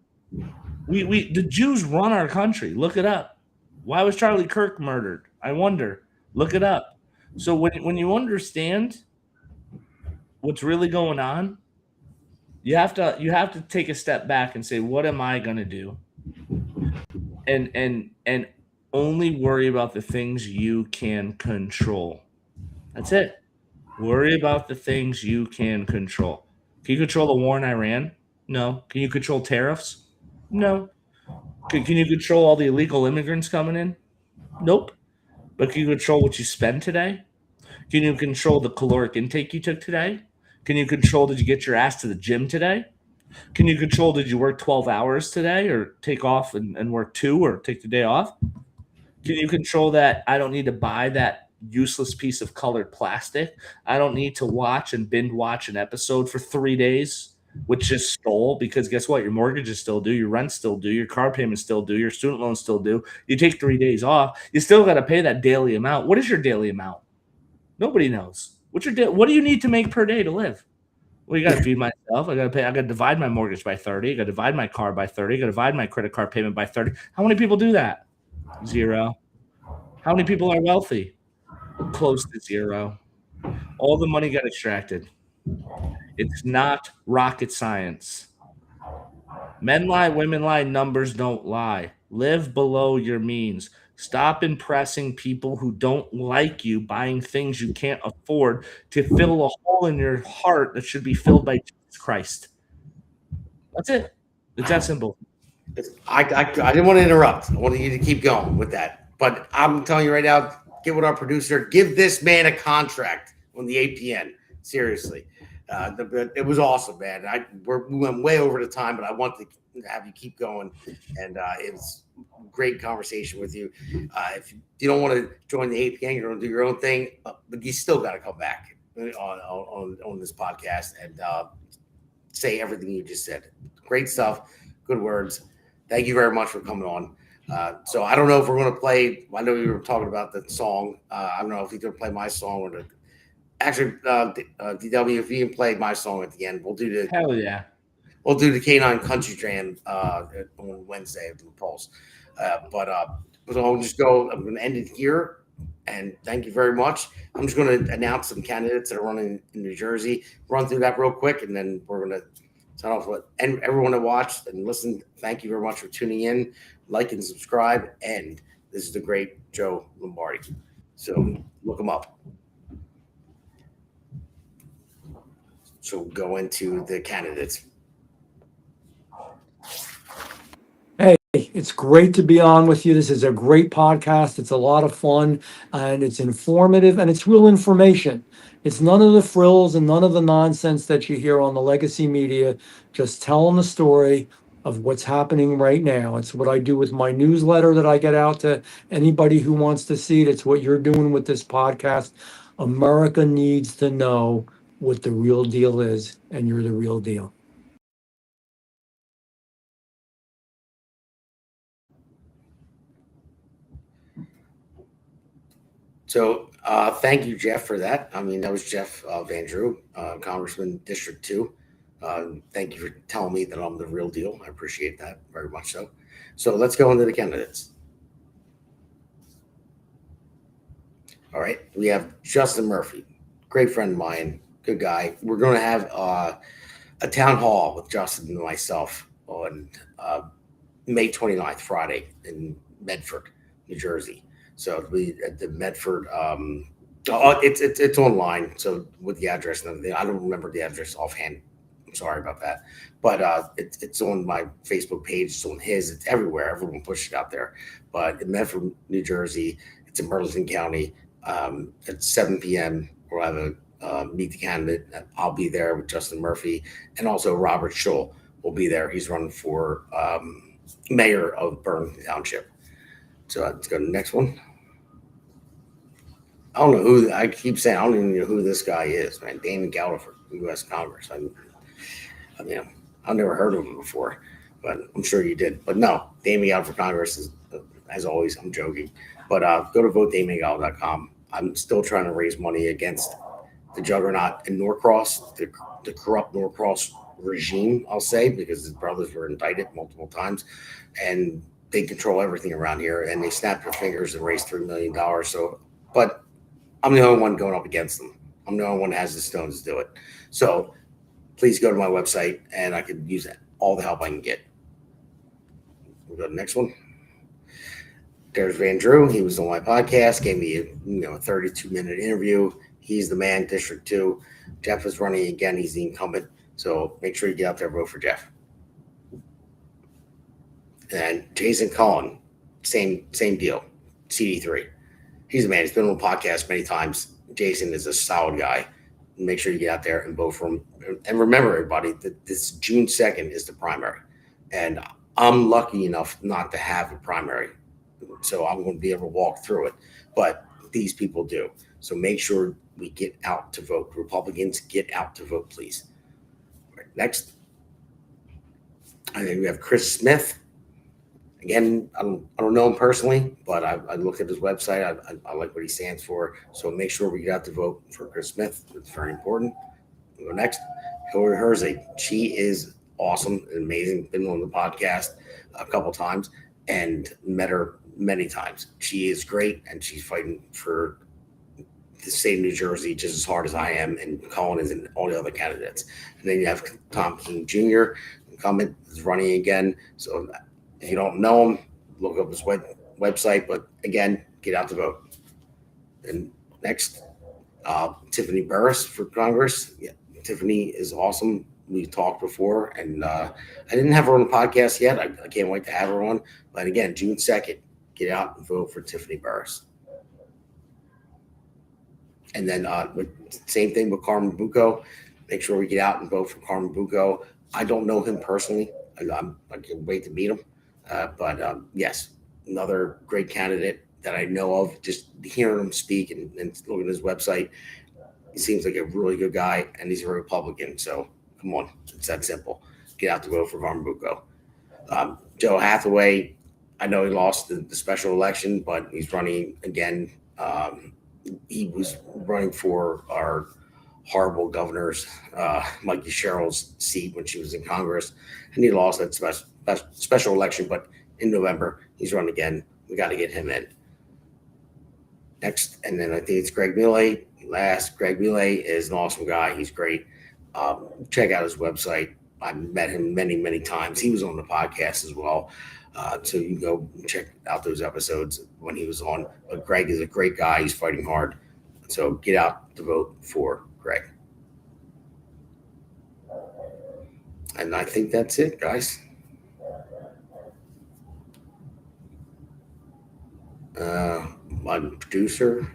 The Jews run our country. Look it up. Why was Charlie Kirk murdered? I wonder. Look it up. So when you understand what's really going on, you have to take a step back and say, what am I going to do? And only worry about the things you can control. That's it. Worry about the things you can control. Can you control the war in Iran? No. Can you control tariffs? No. Can you control all the illegal immigrants coming in? Nope. But can you control what you spend today? Can you control the caloric intake you took today? Can you control, did you get your ass to the gym today? Can you control, did you work 12 hours today or take off and work 2 or take the day off? Can you control that I don't need to buy that useless piece of colored plastic? I don't need to watch and binge watch an episode for 3 days, which just stole, because guess what? Your mortgage is still due, your rent still due, your car payment still due, your student loan still due. You take 3 days off, you still got to pay that daily amount. What is your daily amount? Nobody knows. What do you need to make per day to live? Well, you got to feed myself. I got to divide my mortgage by 30. I got to divide my car by 30. I got to divide my credit card payment by 30. How many people do that? 0. How many people are wealthy? Close to 0. All the money got extracted. It's not rocket science. Men lie, women lie, numbers don't lie. Live below your means. Stop impressing people who don't like you, buying things you can't afford to fill a hole in your heart that should be filled by Jesus Christ. That's it. It's that simple. I didn't want to interrupt. I wanted you to keep going with that. But I'm telling you right now, get with our producer. Give this man a contract on the APN. Seriously. It was awesome, man. We went way over the time, but I want to have you keep going. And it was a great conversation with you. If you don't want to join the APN, you're going to do your own thing, but you still got to come back on this podcast and say everything you just said. Great stuff. Good words. Thank you very much for coming on. So I don't know if we're going to play. I know you were talking about the song. I don't know if you're going to play my song or actually, DW, if you can play my song at the end, we'll do the Hell yeah. We'll do the K9 Country Jam on Wednesday at the Pulse. So I'll just go. I'm going to end it here. And thank you very much. I'm just going to announce some candidates that are running in New Jersey. Run through that real quick, and then we're going to sign off with. And everyone that watched and listened, thank you very much for tuning in. Like and subscribe. And this is the great Joe Lombardi. So look him up. So we'll go into the candidates. Hey, it's great to be on with you. This is a great podcast. It's a lot of fun, and it's informative, and it's real information. It's none of the frills and none of the nonsense that you hear on the legacy media. Just telling the story of what's happening right now. It's what I do with my newsletter that I get out to anybody who wants to see it. It's what you're doing with this podcast. America needs to know what the real deal is, and you're the real deal. So thank you, Jeff, for that. I mean, that was Jeff Van Drew, Congressman District 2. Thank you for telling me that I'm the real deal. I appreciate that very much so. So let's go into the candidates. All right. We have Justin Murphy, great friend of mine, good guy. We're going to have a town hall with Justin and myself on May 29th, Friday in Medford, New Jersey. So it'll be at the Medford. It's online. So with the address and everything, I don't remember the address offhand. I'm sorry about that. But it's on my Facebook page. It's on his. It's everywhere. Everyone pushed it out there. But in Medford, New Jersey, it's in Burlington County. At 7 p.m. we'll have a meet the candidate. I'll be there with Justin Murphy, and also Robert Schull will be there. He's running for mayor of Bern Township. So let's go to the next one. I don't know who, I keep saying, I don't even know who this guy is, man. Damon Galdo for U.S. Congress. I mean, I've never heard of him before, but I'm sure you did. But no, Damon Galdo for Congress is, as always, I'm joking. But go to votedamongaldo.com. I'm still trying to raise money against the juggernaut in Norcross, the corrupt Norcross regime, I'll say, because his brothers were indicted multiple times, and they control everything around here, and they snapped their fingers and raised $3 million. So, but I'm the only one going up against them. I'm the only one that has the stones to do it. So please go to my website, and I could use all the help I can get. We'll go to the next one. There's Van Drew. He was on my podcast, gave me a 32-minute interview. He's the man, District 2. Jeff is running again. He's the incumbent. So make sure you get out there and vote for Jeff. And Jason Cullen, same deal. CD3. He's a man. He's been on the podcast many times. Jason is a solid guy. Make sure you get out there and vote for him. And remember, everybody, that this June 2nd is the primary. And I'm lucky enough not to have a primary. So I'm going to be able to walk through it. But these people do. So make sure we get out to vote. Republicans, get out to vote, please. All right, next. And then we have Chris Smith. Again, I don't know him personally, but I looked at his website. I like what he stands for. So make sure we get out to vote for Chris Smith. It's very important. We'll go next. Hillary Herzig. She is awesome and amazing. Been on the podcast a couple times and met her many times. She is great, and she's fighting for the state of New Jersey just as hard as I am, and Colin is and all the other candidates. And then you have Tom King Jr. incumbent is running again. So if you don't know him, look up his website. But again, get out to vote. And next, Tiffany Burris for Congress. Yeah, Tiffany is awesome. We talked before, and I didn't have her on the podcast yet. I can't wait to have her on. But again, June 2nd, get out and vote for Tiffany Burris. And then same thing with Carmen Bucco. Make sure we get out and vote for Carmen Bucco. I don't know him personally. I can't wait to meet him. But yes, another great candidate that I know of. Just hearing him speak and looking at his website, he seems like a really good guy, and he's a Republican. So come on, it's that simple. Get out to vote for Carmen Bucco. Joe Hathaway, I know he lost the special election, but he's running again. He was running for our horrible governor's, Mikey Sherrill's seat when she was in Congress, and he lost that special election. But in November, he's running again. We got to get him in. Next, and then I think it's Greg Millay. Last, Greg Millay is an awesome guy. He's great. Check out his website. I met him many times. He was on the podcast as well. So you can go check out those episodes when he was on. But Greg is a great guy. He's fighting hard. So get out to vote for Greg. And I think that's it, guys. My producer,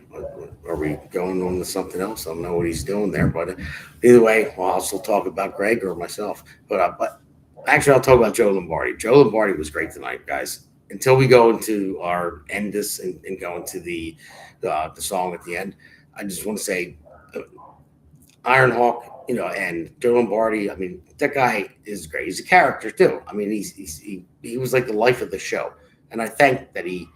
are we going on to something else? I don't know what he's doing there, but either way, I'll also talk about Greg or myself. But actually, I'll talk about Joe Lombardi. Joe Lombardi was great tonight, guys. Until we go into our end this and go into the song at the end, I just want to say Ironhawk, and Joe Lombardi. I mean, that guy is great. He's a character too. I mean, he was like the life of the show, and I think that he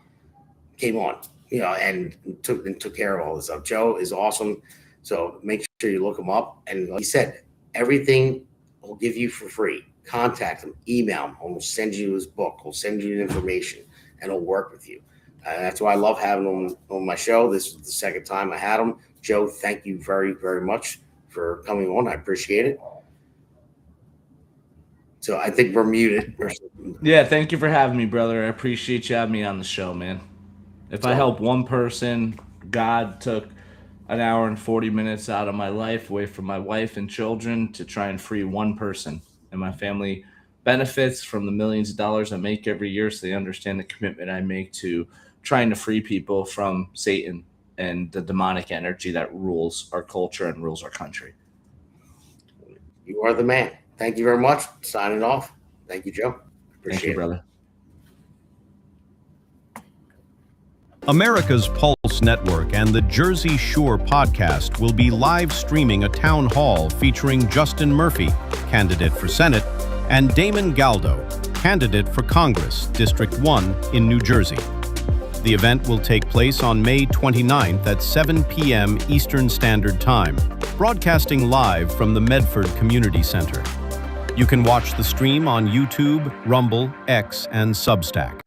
came on, and took care of all this stuff. Joe is awesome. So make sure you look him up. And like he said, everything will give you for free. Contact him, email him. He'll send you his book. He'll send you the information, and he'll work with you. That's why I love having him on my show. This is the second time I had him. Joe, thank you very, very much for coming on. I appreciate it. So I think we're muted. Yeah, thank you for having me, brother. I appreciate you having me on the show, man. If I help one person, God took an hour and 40 minutes out of my life away from my wife and children to try and free one person. And my family benefits from the millions of dollars I make every year, so they understand the commitment I make to trying to free people from Satan and the demonic energy that rules our culture and rules our country. You are the man. Thank you very much. Signing off. Thank you, Joe. Appreciate Thank you, brother. it. America's Pulse Network and the Jersey Shore podcast will be live streaming a town hall featuring Justin Murphy, candidate for Senate, and Damon Galdo, candidate for Congress, District 1 in New Jersey. The event will take place on May 29th at 7 p.m. Eastern Standard Time, broadcasting live from the Medford Community Center. You can watch the stream on YouTube, Rumble, X, and Substack.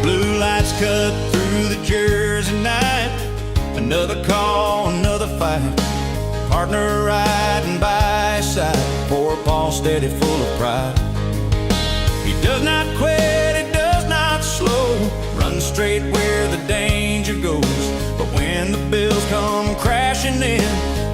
Blue lights cut through the Jersey night. Another call, another fight. Partner riding by his side. Poor Paul steady, full of pride. He does not quit, he does not slow. Runs straight where the danger goes. But when the bills come crashing in,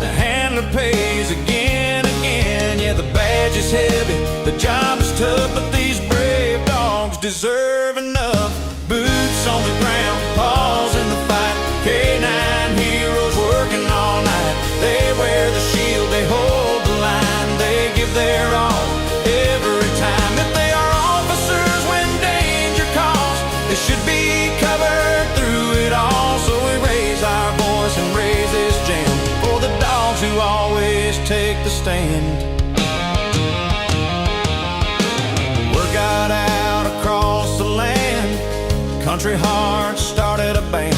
the handler pays again, again. Yeah, the badge is heavy, the job is tough, but these brave dogs deserve enough. Boots on the ground, paws in the fight. K9 heroes working all night. They wear the shield, they hold the line. They give their all every time. If they are officers when danger calls, they should be covered through it all. So we raise our voice and raise this jam for the dogs who always take the stand. Word got out across the land. Country Hearts started a band.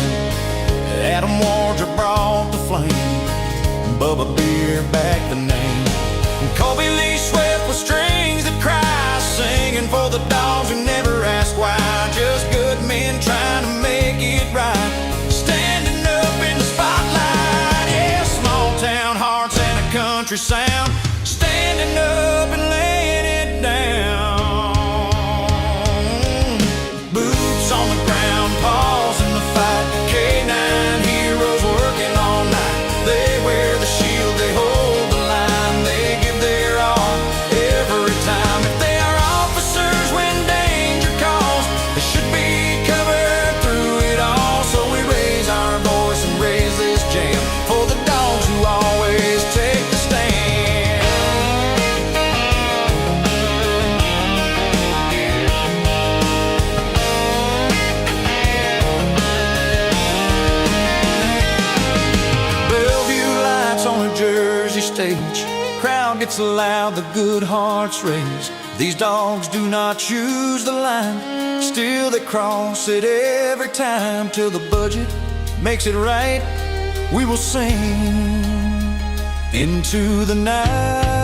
Adam Wardrop brought the flame. Bubba Beer back the name. And Colby Lee swept with strings that cry, singing for the dogs who never ask why. Just good men trying to make it right. Standing up in the spotlight. Yeah, small town hearts and a country sound. Standing up and laying it down. On the ground, paws in the fight. K9 heroes working all night. They wear the shield, they hold the line. They give their all every time. If they are officers when danger calls, they should be covered through it all. So we raise our voice and raise this jam for the dogs who always take the stand. Stage. Crowd gets loud, the good hearts raise. These dogs do not choose the line, still they cross it every time. Till the budget makes it right, we will sing into the night.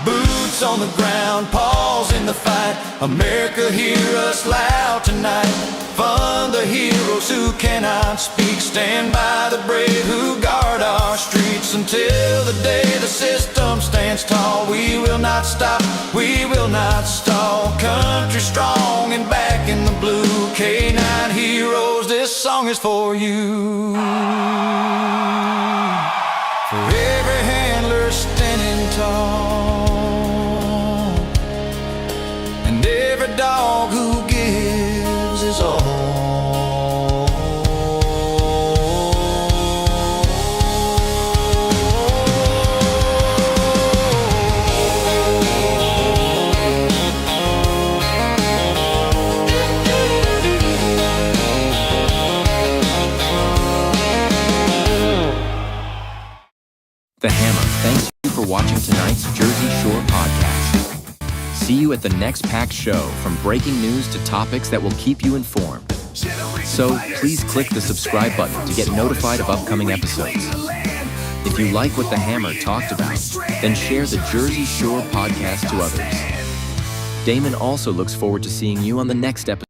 Boots on the ground, paws in the fight. America, hear us loud tonight. Fund the heroes who cannot speak. Stand by the brave who guard our streets until the day the system stands tall. We will not stop, we will not stall. Country strong and back in the blue. K9 heroes, this song is for you. For every handler standing tall, and every dog who gives his all. The Hammer thanks you for watching tonight's Jersey Shore podcast. See you at the next packed show, from breaking news to topics that will keep you informed. So please click the subscribe button to get notified of upcoming episodes. If you like what the Hammer talked about, then share the Jersey Shore podcast to others. Damon also looks forward to seeing you on the next episode.